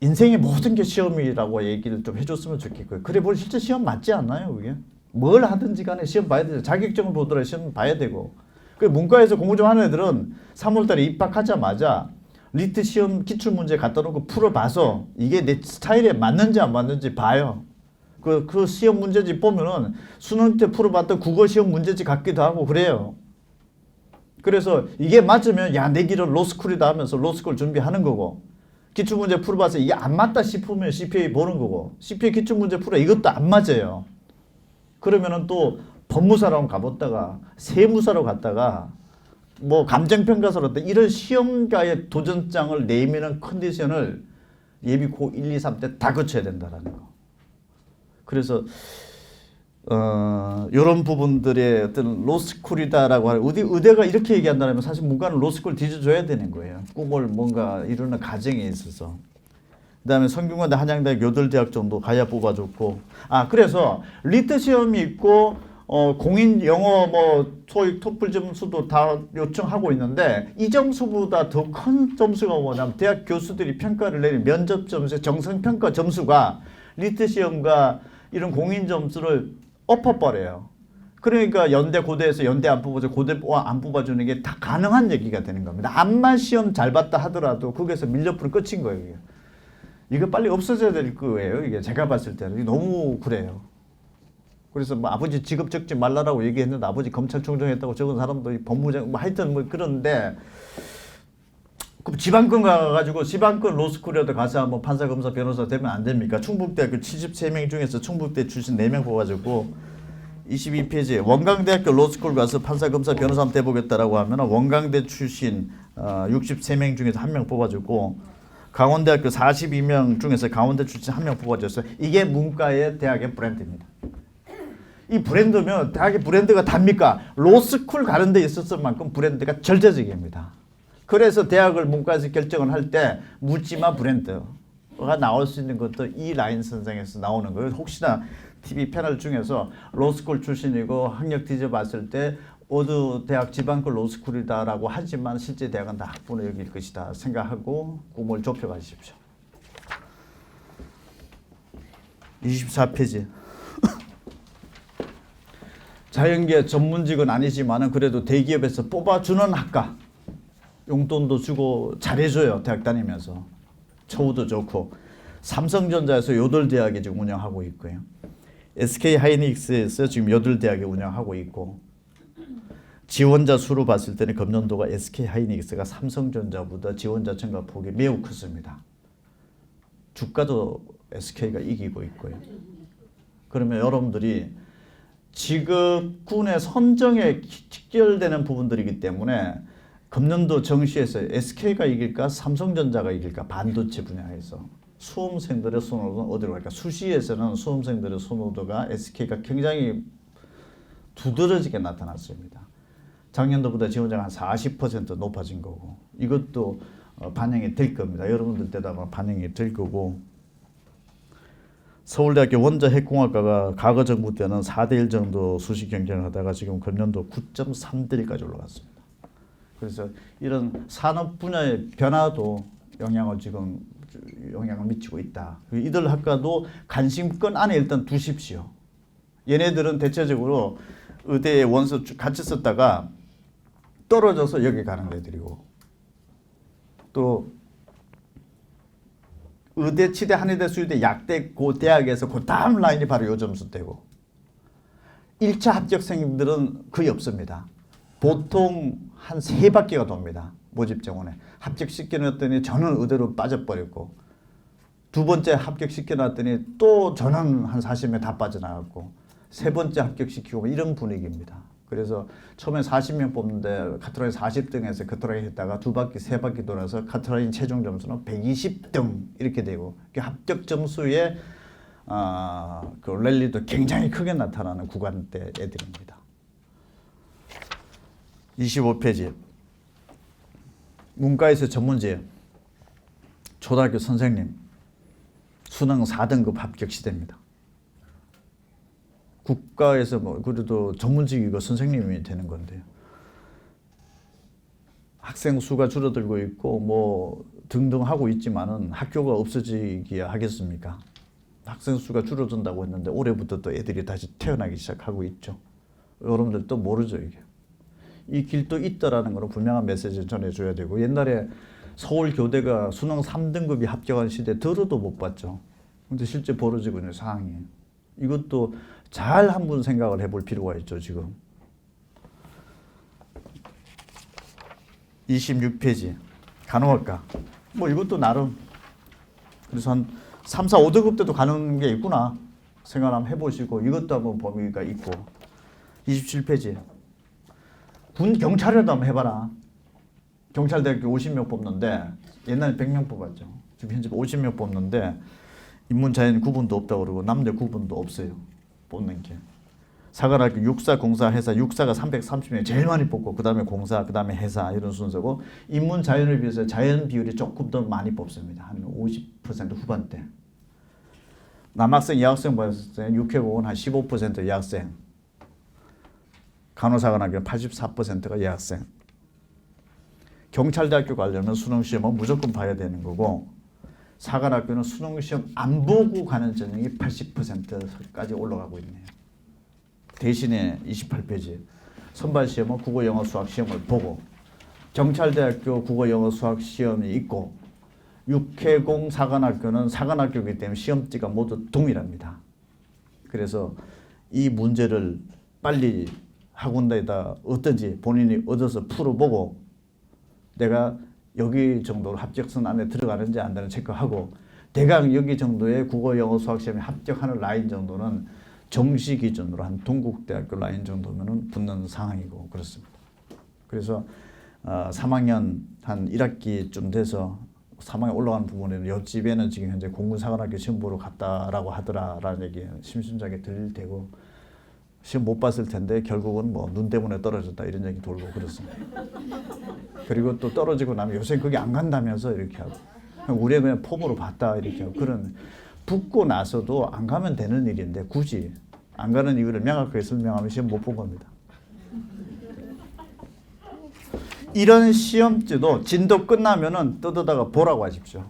인생의 모든 게 시험이라고 얘기를 좀 해줬으면 좋겠고요. 그래 뭘 실제 시험 맞지 않나요, 그게? 뭘 하든지 간에 시험 봐야 되죠. 자격증을 보더라도 시험 봐야 되고. 그 문과에서 공부 좀 하는 애들은 3월달에 입학하자마자 리트 시험 기출문제 갖다 놓고 풀어봐서 이게 내 스타일에 맞는지 안 맞는지 봐요. 그 시험 문제집 보면은 수능 때 풀어봤던 국어 시험 문제집 같기도 하고 그래요. 그래서 이게 맞으면 야, 내 길은 로스쿨이다 하면서 로스쿨 준비하는 거고, 기출문제 풀어봐서 이게 안 맞다 싶으면 CPA 보는 거고, CPA 기출문제 풀어 이것도 안 맞아요. 그러면은 또 법무사로 가봤다가 세무사로 갔다가 뭐 감정평가사로 갔다 이런 시험가의 도전장을 내미는 컨디션을 예비 고 1, 2, 3 때 다 거쳐야 된다라는 거. 그래서 이런 부분들의 어떤 로스쿨이다라고 하는 의대가 이렇게 얘기한다면 사실 문과는 로스쿨 뒤져줘야 되는 거예요. 꿈을 뭔가 이루는 과정에 있어서. 그다음에 성균관대, 한양대, 요들대학 정도 가야 뽑아줬고. 그래서 리트 시험이 있고 공인 영어 뭐 토익 토플 점수도 다 요청하고 있는데 이 점수보다 더 큰 점수가 뭐냐면 대학 교수들이 평가를 내린 면접 점수, 정성 평가 점수가 리트 시험과 이런 공인 점수를 엎어버려요. 그러니까 연대 고대에서 연대 안 뽑아줘 고대 안 뽑아주는 게 다 가능한 얘기가 되는 겁니다. 암만 시험 잘 봤다 하더라도 거기서 밀려프로 끝인 거예요. 이게. 이거 빨리 없어져야 될 거예요. 이게 제가 봤을 때는 너무 그래요. 그래서 뭐 아버지 직업 적지 말라라고 얘기했는데 아버지 검찰총장 했다고 적은 사람도 법무장 뭐 하여튼 뭐 그런데 그럼 지방권 가가지고 지방권 로스쿨에도 가서 뭐 판사, 검사, 변호사 되면 안 됩니까? 충북대학교 73명 중에서 충북대 출신 4명 뽑아주고 22페이지 원광대학교 로스쿨 가서 판사, 검사, 변호사 한번 돼보겠다라고 하면 원광대 출신 63명 중에서 1명 뽑아주고 강원대학교 42명 중에서 강원대 출신 1명 뽑아줬어요. 이게 문과의 대학의 브랜드입니다. 이 브랜드면 대학의 브랜드가 답니까? 로스쿨 가는 데 있었을 만큼 브랜드가 절대적입니다. 그래서 대학을 문과에서 결정을 할 때 묻지마 브랜드가 나올 수 있는 것도 이 라인 선생에서 나오는 거예요. 혹시나 TV 패널 중에서 로스쿨 출신이고 학력 뒤져봤을 때 어느 대학 지방권 로스쿨이다라고 하지만 실제 대학은 다 학부모 여길 것이다 생각하고 꿈을 좁혀가십시오. 24페이지 자연계 전문직은 아니지만 그래도 대기업에서 뽑아주는 학과 용돈도 주고 잘해줘요. 대학 다니면서 처우도 좋고 삼성전자에서 요들대학에 지금 운영하고 있고요. SK하이닉스에서 지금 요들대학에 운영하고 있고 지원자 수로 봤을 때는 금년도가 SK하이닉스가 삼성전자보다 지원자 증가 폭이 매우 컸습니다. 주가도 SK가 이기고 있고요. 그러면 여러분들이 직업군의 선정에 직결되는 부분들이기 때문에 금년도 정시에서 SK가 이길까 삼성전자가 이길까 반도체 분야에서 수험생들의 선호도는 어디로 갈까? 수시에서는 수험생들의 선호도가 SK가 굉장히 두드러지게 나타났습니다. 작년도보다 지원자가 한 40% 높아진 거고 이것도 반영이 될 겁니다. 여러분들 때도 아마 반영이 될 거고 서울대학교 원자핵공학과가 과거 정부 때는 4대1 정도 수시 경쟁을 하다가 지금 금년도 9.3대1까지 올라갔습니다. 그래서 이런 산업 분야의 변화도 영향을 미치고 있다. 이들 학과도 관심권 안에 일단 두십시오. 얘네들은 대체적으로 의대에 원서 같이 썼다가 떨어져서 여기 가는 애들이고 또 의대, 치대, 한의대, 수의대, 약대, 고 대학에서 그 다음 라인이 바로 요 점수대고 1차 합격생들은 거의 없습니다. 보통 한 3바퀴가 돕니다. 모집정원에. 합격시켜놨더니 저는 의대로 빠져버렸고, 두 번째 합격시켜놨더니 또 저는 한 40명 다 빠져나갔고, 세 번째 합격시키고 이런 분위기입니다. 그래서 처음에 40명 뽑는데 카트라인 40등에서 카트라인 했다가 두 바퀴, 세 바퀴 돌아서 카트라인 최종 점수는 120등 이렇게 되고, 합격 점수의 그 랠리도 굉장히 크게 나타나는 구간대 애들입니다. 25페이지. 문과에서 전문제. 초등학교 선생님. 수능 4등급 합격 시대입니다. 국가에서 뭐 그래도 전문직이고 선생님이 되는 건데요. 학생 수가 줄어들고 있고 뭐 등등 하고 있지만은 학교가 없어지기야 하겠습니까? 학생 수가 줄어든다고 했는데 올해부터 또 애들이 다시 태어나기 시작하고 있죠. 여러분들 또 모르죠 이게. 이 길도 있다라는 거는 분명한 메시지를 전해줘야 되고, 옛날에 서울 교대가 수능 3등급이 합격한 시대 들어도 못 봤죠. 근데 실제 벌어지고 있는 상황이에요. 이것도 잘 한번 생각을 해볼 필요가 있죠 지금. 26페이지. 간호학과. 뭐 이것도 나름, 그래서 한 3, 4, 5등급 때도 가는 게 있구나 생각 한번 해보시고, 이것도 한번 범위가 있고. 27페이지. 군 경찰이라도 한번 해봐라. 경찰대학교 50명 뽑는데, 옛날에 100명 뽑았죠. 지금 현재 50명 뽑는데 인문 자연 구분도 없다고 그러고 남녀 구분도 없어요. 뽑는 게. 사관학교 육사, 공사, 회사, 육사가 330명 제일 많이 뽑고, 그 다음에 공사, 그 다음에 회사 이런 순서고, 인문 자연을 비해서 자연 비율이 조금 더 많이 뽑습니다. 한 50% 후반대. 남학생, 여학생 봤을 때 육해공은 한 15% 여학생, 간호사관학교는 84%가 여학생. 경찰대학교 가려면 수능시험은 무조건 봐야 되는 거고, 사관학교는 수능시험 안 보고 가는 전형이 80%까지 올라가고 있네요. 대신에 28페이지. 선발시험은 국어, 영어, 수학 시험을 보고, 경찰대학교 국어, 영어, 수학 시험이 있고, 육해공 사관학교는 사관학교이기 때문에 시험지가 모두 동일합니다. 그래서 이 문제를 빨리 학원에다 어떤지 본인이 얻어서 풀어보고, 내가 여기 정도로 합격선 안에 들어가는지 안 되는지 체크하고, 대강 여기 정도의 국어, 영어, 수학 시험에 합격하는 라인 정도는 정시 기준으로 한 동국대학교 라인 정도면은 붙는 상황이고 그렇습니다. 그래서 3학년 한 1학기쯤 돼서 3학년 올라가는 부분에는 옆집에는 지금 현재 공군사관학교 시험 보러 갔다라고 하더라라는 얘기 심심찮게 들릴 테고, 시험 못 봤을 텐데 결국은 뭐 눈 때문에 떨어졌다 이런 얘기 돌고 그렇습니다. 그리고 또 떨어지고 나면 요새 그게 안 간다면서 이렇게 하고, 우리 그냥 폼으로 봤다 이렇게 하고, 그런 붙고 나서도 안 가면 되는 일인데 굳이 안 가는 이유를 명확하게 설명하면 시험 못 본 겁니다. 이런 시험지도 진도 끝나면은 뜯어다가 보라고 하십시오.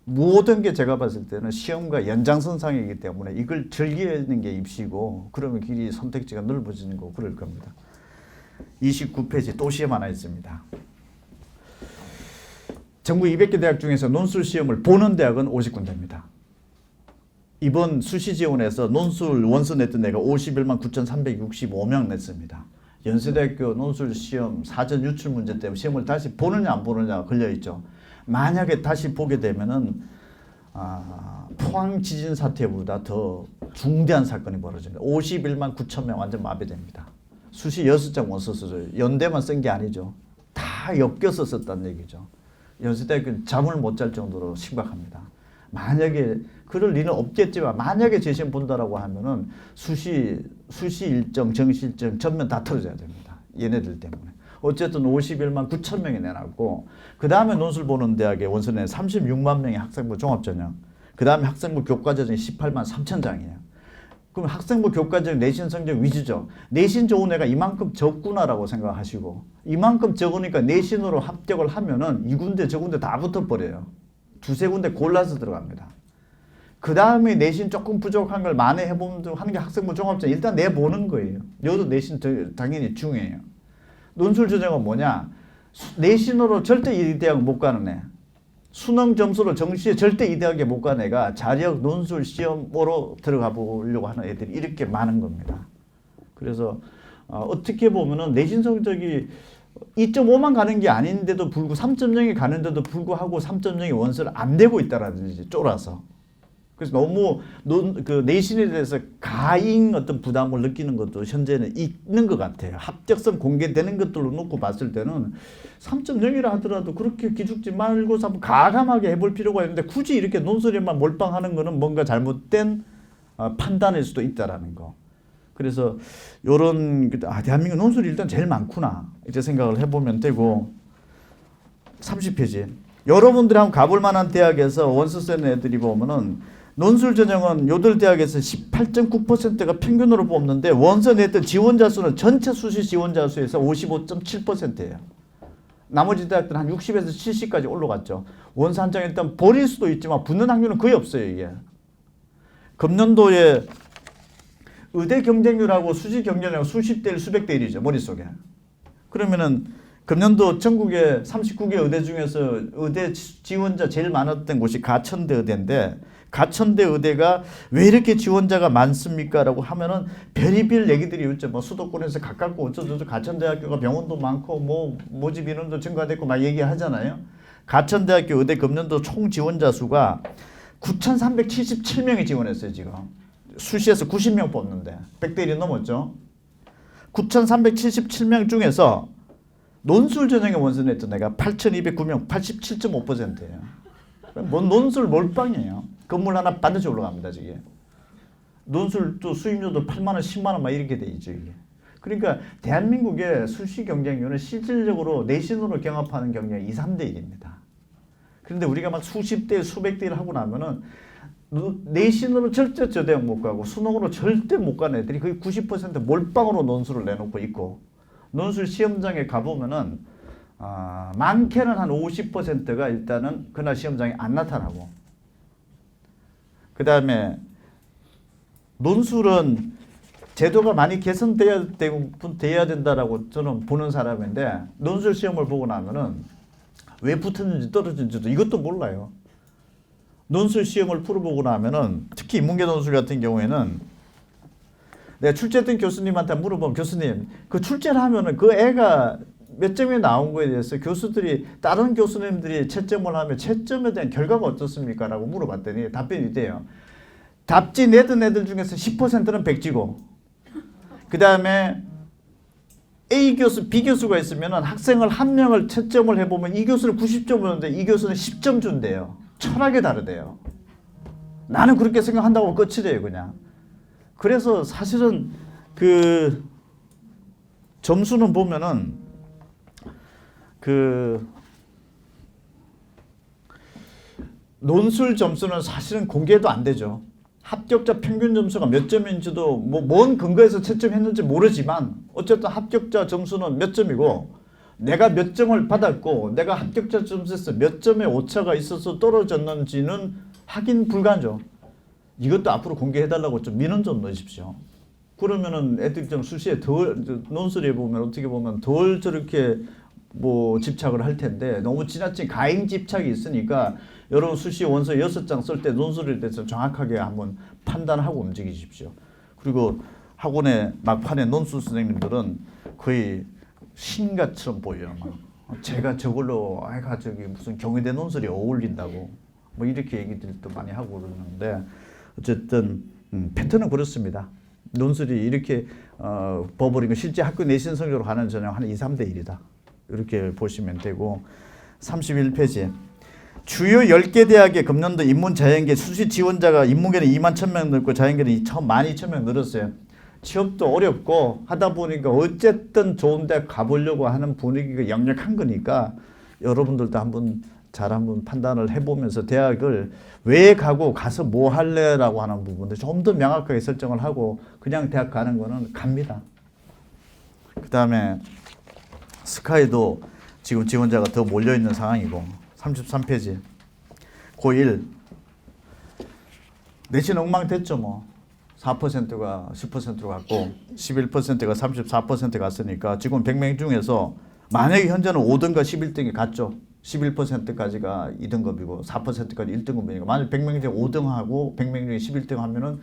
모든 게 제가 봤을 때는 시험과 연장선상이기 때문에 이걸 즐기는 게 입시고, 그러면 길이 선택지가 넓어지는 거고 그럴 겁니다. 29페이지 또 시험 하나 있습니다. 전국 200개 대학 중에서 논술 시험을 보는 대학은 50군데입니다. 이번 수시 지원에서 논술 원서 냈던 애가 51만 9,365명 냈습니다. 연세대학교 논술 시험 사전 유출 문제 때문에 시험을 다시 보느냐 안 보느냐가 걸려있죠. 만약에 다시 보게 되면은 포항 지진 사태보다 더 중대한 사건이 벌어집니다. 51만 9천 명 완전 마비됩니다. 수시 6장 원서 써줘요. 연대만 쓴 게 아니죠. 다 엮여서 썼다는 얘기죠. 연세대학교는 잠을 못 잘 정도로 심각합니다. 만약에 그럴 리는 없겠지만, 만약에 재시험 본다라고 하면은 수시 일정, 정시 일정 전면 다 틀어져야 됩니다. 얘네들 때문에. 어쨌든 51만 9천 명이 내놨고, 그 다음에 논술 보는 대학의 원서는 36만 명의 학생부 종합전형, 그 다음에 학생부 교과전형이 18만 3천 장이에요. 그럼 학생부 교과전형 내신 성적 위주죠. 내신 좋은 애가 이만큼 적구나라고 생각하시고, 이만큼 적으니까 내신으로 합격을 하면은 이 군데 저 군데 다 붙어버려요. 두세 군데 골라서 들어갑니다. 그 다음에 내신 조금 부족한 걸 만회해보면 하는 게 학생부 종합전형 일단 내보는 거예요. 여도 내신 당연히 중요해요. 논술 전형은 뭐냐? 내신으로 절대 이 대학 못 가는 애, 수능 점수로 정시에 절대 이 대학에 못 가는 애가 자력 논술 시험으로 들어가 보려고 하는 애들이 이렇게 많은 겁니다. 그래서 어떻게 보면은 내신 성적이 2.5만 가는 게 아닌데도 불구하고 3.0이 가는데도 불구하고 3.0이 원서를 안 내고 있다라든지 쫄아서. 그래서 너무 그 내신에 대해서 가잉 어떤 부담을 느끼는 것도 현재는 있는 것 같아요. 합격선 공개되는 것들로 놓고 봤을 때는 3.0이라 하더라도 그렇게 기죽지 말고 한번 가감하게 해볼 필요가 있는데 굳이 이렇게 논술에만 몰빵하는 거는 뭔가 잘못된 판단일 수도 있다라는 거. 그래서 요런 대한민국 논술이 일단 제일 많구나 이제 생각을 해보면 되고 30페이지 여러분들이 한번 가볼 만한 대학에서 원서 쓰는 애들이 보면은 논술 전형은 요들 대학에서 18.9%가 평균으로 뽑는데 원서 냈던 지원자 수는 전체 수시 지원자 수에서 55.7%예요. 나머지 대학들은 한 60에서 70까지 올라갔죠. 원서 한 장 일단 버릴 수도 있지만 붙는 확률은 거의 없어요. 이게. 금년도에 의대 경쟁률하고 수시 경쟁률하고 수십 대 1, 수백 대 1이죠. 머릿속에. 그러면은 금년도 전국에 39개 의대 중에서 의대 지원자 제일 많았던 곳이 가천대 의대인데 가천대 의대가 왜 이렇게 지원자가 많습니까? 라고 하면은 별의별 얘기들이 있죠. 뭐 수도권에서 가깝고 어쩌고저쩌고 가천대학교가 병원도 많고 뭐 모집 인원도 증가됐고 막 얘기하잖아요. 가천대학교 의대 금년도 총 지원자 수가 9,377명이 지원했어요. 지금. 수시에서 90명 뽑는데 100대 1이 넘었죠. 9,377명 중에서 논술 전형의 원서 냈던 애가 8,209명, 87.5%예요. 뭔 논술 몰빵이에요. 건물 하나 반드시 올라갑니다. 이게. 논술도 수입료도 8만 원, 10만 원 막 이렇게 돼 있죠. 이게. 그러니까 대한민국의 수시 경쟁률은 실질적으로 내신으로 경합하는 경쟁이 2, 3대 1입니다. 그런데 우리가 막 수십 대, 수백 대 1 하고 나면은 내신으로 절대 저 대학 못 가고 수능으로 절대 못 가는 애들이 거의 90% 몰빵으로 논술을 내놓고 있고 논술 시험장에 가보면은 많게는 한 50%가 일단은 그날 시험장에 안 나타나고 그 다음에 논술은 제도가 많이 개선돼야 된다라고 저는 보는 사람인데 논술 시험을 보고 나면은 왜 붙었는지 떨어졌는지도 이것도 몰라요. 논술 시험을 풀어보고 나면은 특히 인문계 논술 같은 경우에는 내가 출제했던 교수님한테 물어보면 교수님 그 출제를 하면은 그 애가 몇 점이 나온 거에 대해서 교수들이 다른 교수님들이 채점을 하면 채점에 대한 결과가 어떻습니까? 라고 물어봤더니 답변이 이래요. 답지 내던 애들 중에서 10%는 100지고 그 다음에 A 교수, B 교수가 있으면 학생을 한 명을 채점을 해보면 이 교수는 90점 주는데 이 교수는 10점 준대요. 철학이 다르대요. 나는 그렇게 생각한다고 끝이래요. 그냥. 그래서 사실은 그 점수는 보면은 그 논술 점수는 사실은 공개도 안 되죠. 합격자 평균 점수가 몇 점인지도 뭔 근거에서 채점했는지 모르지만 어쨌든 합격자 점수는 몇 점이고 내가 몇 점을 받았고 내가 합격자 점수에서 몇 점의 오차가 있어서 떨어졌는지는 확인 불가죠. 이것도 앞으로 공개해달라고 좀 민원 좀 넣으십시오. 그러면은 애들이 좀 수시에 덜 논술에 보면 어떻게 보면 덜 저렇게 뭐 집착을 할 텐데 너무 지나친 가행 집착이 있으니까 여러분 수시 원서 6장 쓸 때 논술에 대해서 정확하게 한번 판단하고 움직이십시오. 그리고 학원의 막판에 논술 선생님들은 거의 신같처럼 보여요. 막 제가 저걸로 아이가 저기 무슨 경희대 논술이 어울린다고 뭐 이렇게 얘기들도 많이 하고 그러는데 어쨌든 패턴은 그렇습니다. 논술이 이렇게 버버리고 실제 학교 내신 성적으로 가는 전형 한 2, 3대 1이다. 이렇게 보시면 되고 31페이지 주요 10개 대학의 금년도 인문 자연계 수시 지원자가 인문계는 2만 1,000명 늘고 자연계는 12,000명 늘었어요. 취업도 어렵고 하다 보니까 어쨌든 좋은 대학 가보려고 하는 분위기가 역력한 거니까 여러분들도 한번 판단을 해보면서 대학을 왜 가고 가서 뭐 할래라고 하는 부분들 좀 더 명확하게 설정을 하고 그냥 대학 가는 거는 갑니다. 그 다음에 스카이도 지금 지원자가 더 몰려있는 상황이고 33페이지 고1 내신 엉망됐죠. 뭐 4%가 10%로 갔고 11%가 34% 갔으니까 지금 100명 중에서 만약에 현재는 5등과 11등이 갔죠. 11%까지가 2등급이고 4%까지 1등급이니까 만약 100명 중에 5등하고 100명 중에 11등 하면은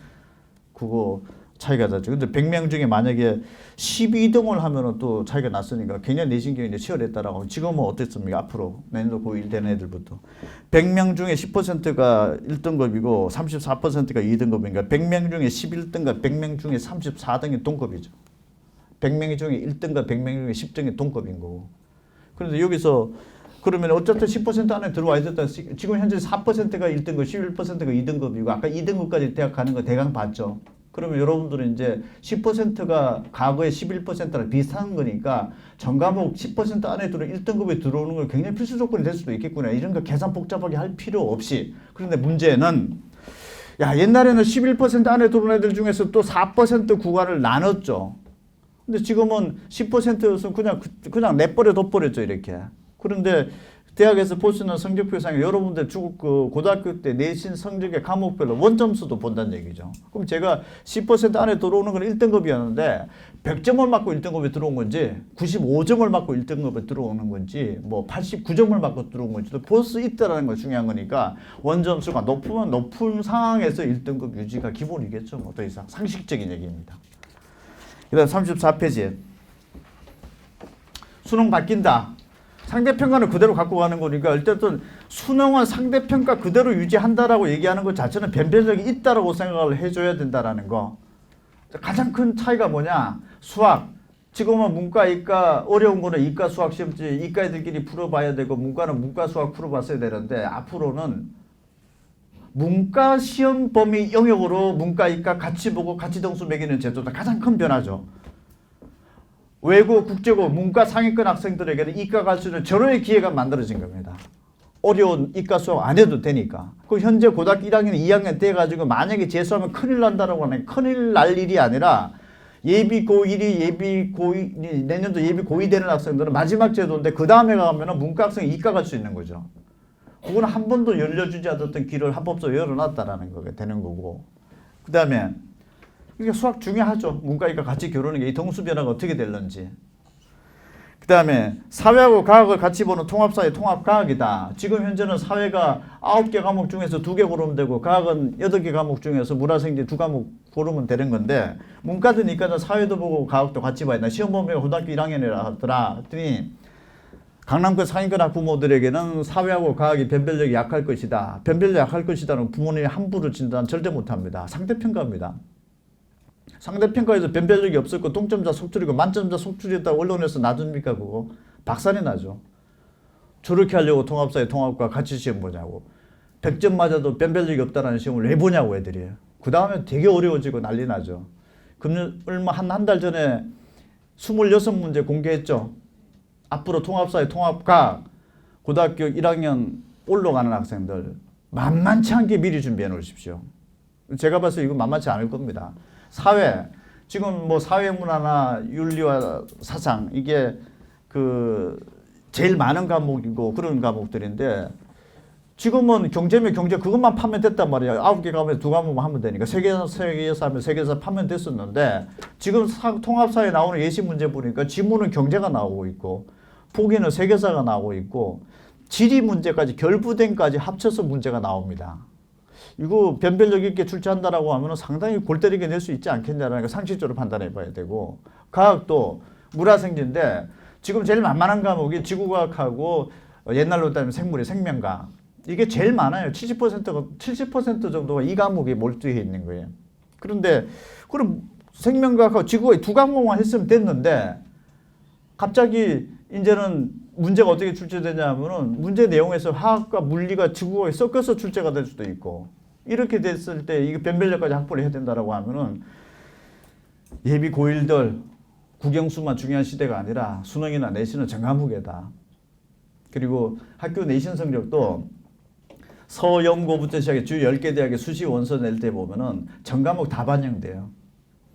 그거 차이가 나죠. 근데 100명 중에 만약에 12등을 하면은 또 차이가 났으니까 굉장히 내신경이 이제 치열했다라고. 지금은 어땠습니까? 앞으로 내년도 고1 되는 애들부터 100명 중에 10%가 1등급이고 34%가 2등급이니까 100명 중에 11등과 100명 중에 34등이 동급이죠. 100명 중에 1등과 100명 중에 10등이 동급인 거고. 그런데 여기서 그러면 어쨌든 10% 안에 들어와야 된다. 지금 현재 4%가 1등급, 11%가 2등급이고 아까 2등급까지 대학 가는 거 대강 봤죠. 그러면 여러분들은 이제 10%가 과거의 11%랑 비슷한 거니까 전 과목 10% 안에 들어 1등급에 들어오는 걸 굉장히 필수 조건이 될 수도 있겠구나. 이런 거 계산 복잡하게 할 필요 없이. 그런데 문제는 야, 옛날에는 11% 안에 들어온 애들 중에서 또 4% 구간을 나눴죠. 근데 지금은 10%였으면 그냥 내버려 둬버렸죠, 이렇게. 그런데 대학에서 볼 수 있는 성적표상에 여러분들 그 고등학교 때 내신 성적의 과목별로 원점수도 본다는 얘기죠. 그럼 제가 10% 안에 들어오는 건 1등급이었는데 100점을 맞고 1등급에 들어온 건지 95점을 맞고 1등급에 들어오는 건지 뭐 89점을 맞고 들어온 건지도 볼 수 있다는 거 중요한 거니까 원점수가 높으면 높은 상황에서 1등급 유지가 기본이겠죠. 뭐 더 이상 상식적인 얘기입니다. 그 다음 34페이지. 수능 바뀐다. 상대평가는 그대로 갖고 가는 거니까 어쨌든 수능은 상대평가 그대로 유지한다라고 얘기하는 것 자체는 변별력이 있다라고 생각을 해줘야 된다라는 거. 가장 큰 차이가 뭐냐? 수학. 지금은 문과, 이과 어려운 거는 이과 수학 시험지 이과 애들끼리 풀어봐야 되고 문과는 문과 수학 풀어봤어야 되는데 앞으로는 문과 시험 범위 영역으로 문과, 이과 같이 보고 같이 점수 매기는 제도가 가장 큰 변화죠. 외고, 국제고, 문과 상위권 학생들에게는 이과 갈 수 있는 절호의 기회가 만들어진 겁니다. 어려운 이과 수업 안 해도 되니까. 그 현재 고등학교 1학년, 2학년 돼가지고 만약에 재수하면 큰일 난다라고 하는 큰일 날 일이 아니라 예비 고1이 내년도 예비 고2 되는 학생들은 마지막 제도인데 그 다음에 가면은 문과 학생이 이과 갈 수 있는 거죠. 그거는 한 번도 열려주지 않았던 길을 합법적으로 열어놨다라는 거가 되는 거고. 그 다음에 이게 수학 중요하죠. 문과, 이과 같이 겨루는 게 이 동수 변화가 어떻게 될런지. 그 다음에 사회하고 과학을 같이 보는 통합사회 통합과학이다. 지금 현재는 사회가 9개 과목 중에서 2개 고르면 되고 과학은 8개 과목 중에서 문화생제 2과목 고르면 되는 건데 문과든 이과든 사회도 보고 과학도 같이 봐야 된다. 시험 범위가 고등학교 1학년이라 하더라. 했더니 강남권 상위권 학부모들에게는 사회하고 과학이 변별력이 약할 것이다. 변별력이 약할 것이다는 부모님이 함부로 진단 절대 못합니다. 상대평가입니다. 상대평가에서 변별력이 없었고 동점자 속출이고 만점자 속출이었다고 언론에서 놔줍니까 그거? 박살이 나죠. 저렇게 하려고 통합사회 통합과 같이 시험 보냐고. 100점 맞아도 변별력이 없다는 시험을 왜 보냐고 애들이. 그 다음에 되게 어려워지고 난리 나죠. 얼마 한 달 전에 26문제 공개했죠. 앞으로 통합사회 통합과 고등학교 1학년 올라가는 학생들 만만치 않게 미리 준비해 놓으십시오. 제가 봐서 이거 만만치 않을 겁니다. 사회, 지금 뭐 사회문화나 윤리와 사상 이게 그 제일 많은 과목이고 그런 과목들인데 지금은 경제면 경제 그것만 파면 됐단 말이에요. 9개 과목에 2과목만 하면 되니까 세계에서 하면 세계에서 파면 됐었는데 지금 통합사회 나오는 예시 문제 보니까 지문은 경제가 나오고 있고 보기는 세계사가 나오고 있고 지리 문제까지 결부된까지 합쳐서 문제가 나옵니다. 이거 변별력 있게 출제한다라고 하면 상당히 골 때리게 낼 수 있지 않겠냐라는 걸 상식적으로 판단해 봐야 되고 과학도 물화생지인데 지금 제일 만만한 과목이 지구과학하고 옛날로 따지면 생물의 생명과학 이게 제일 많아요. 70% 정도가 이 과목에 몰두해 있는 거예요. 그런데 그럼 생명과학하고 지구과학 2과목만 했으면 됐는데 갑자기 이제는 문제가 어떻게 출제되냐 하면은 문제 내용에서 화학과 물리가 지구과학이 섞여서 출제가 될 수도 있고 이렇게 됐을 때 이게 변별력까지 확보를 해야 된다라고 하면은 예비 고1들 국영수만 중요한 시대가 아니라 수능이나 내신은 전과목이다. 그리고 학교 내신 성적도 서영고부터 시작해 주 10개 대학의 수시 원서 낼 때 보면은 전과목 다 반영돼요.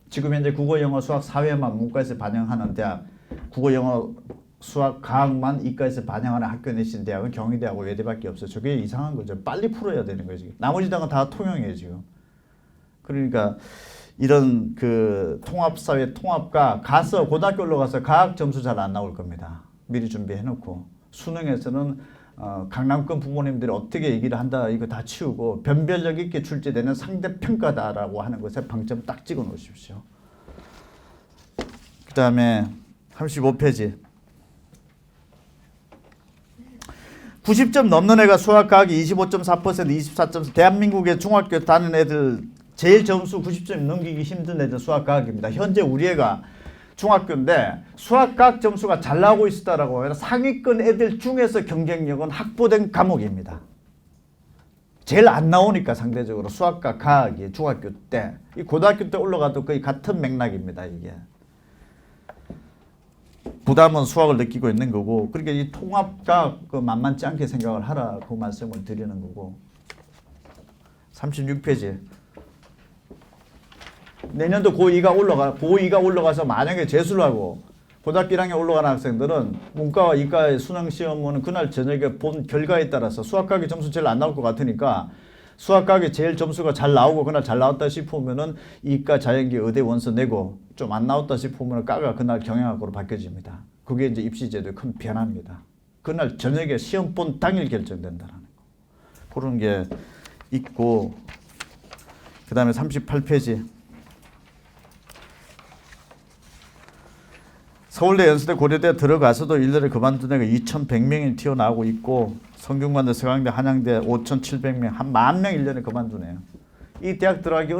지금 현재 국어, 영어, 수학, 사회만 문과에서 반영하는 대학, 국어, 영어, 수학, 과학만 이과에서 반영하는 학교 내신 대학은 경희대하고 외대밖에 없어요. 저게 이상한 거죠. 빨리 풀어야 되는 거지. 나머지 대학은 다 통용이에요 지금. 그러니까 이런 그 통합사회 통합과 가서 고등학교 올라가서 과학 점수 잘 안 나올 겁니다. 미리 준비해놓고 수능에서는 강남권 부모님들이 어떻게 얘기를 한다 이거 다 치우고 변별력 있게 출제되는 상대평가다라고 하는 것에 방점 딱 찍어 놓으십시오. 그 다음에 35페이지 90점 넘는 애가 수학과학이 25.4%, 24.4%. 대한민국의 중학교 다니는 애들 제일 점수 90점 넘기기 힘든 애들 수학과학입니다. 현재 우리 애가 중학교인데 수학과학 점수가 잘 나오고 있다라고 하면 상위권 애들 중에서 경쟁력은 확보된 과목입니다. 제일 안 나오니까 상대적으로 수학과 과학이 중학교 때, 이 고등학교 때 올라가도 거의 같은 맥락입니다. 이게 부담은 수학을 느끼고 있는 거고, 그러니까 이 통합과 그 만만치 않게 생각을 하라 그 말씀을 드리는 거고. 36페이지 내년도 고2가 올라가서 만약에 재수를 하고 고등학교 1학년 올라가는 학생들은 문과와 이과의 수능 시험은 그날 저녁에 본 결과에 따라서 수학과학이 점수 제일 안 나올 것 같으니까 수학과학이 제일 점수가 잘 나오고 그날 잘 나왔다 싶으면은 이과, 자연계, 의대 원서 내고 좀 안 나왔다 싶으면 과가 그날 경영학으로 바뀌어집니다. 그게 이제 입시제도의 큰 변화입니다. 그날 저녁에 시험 본 당일 결정된다는 거. 그런 게 있고, 그 다음에 38페이지 서울대, 연수대, 고려대 들어가서도 1년에 그만둔 애가 2,100명이 튀어나오고 있고, 성균관대, 서강대, 한양대 5,700명, 한 10,000명 1년에 그만두네요. 이 대학 들어가기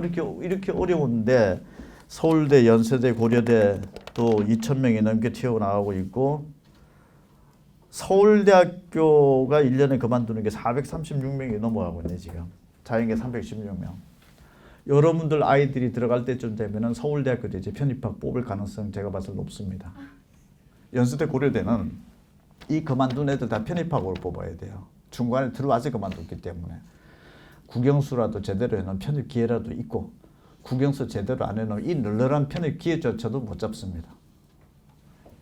이렇게 어려운데 서울대, 연세대, 고려대 또 2,000명이 넘게 튀어나오고 있고, 서울대학교가 1년에 그만두는 게 436명이 넘어가고 있네 지금. 자연계 316명. 여러분들 아이들이 들어갈 때쯤 되면은 서울대학교 이제 편입학 뽑을 가능성 제가 봐서 높습니다. 연수대, 고려대는 이 그만둔 애들 다 편입학으로 뽑아야 돼요. 중간에 들어와서 그만뒀기 때문에 국영수라도 제대로 해놓은 편입 기회라도 있고, 국영수 제대로 안 해놓은 이 널널한 편입 기회조차도 못 잡습니다.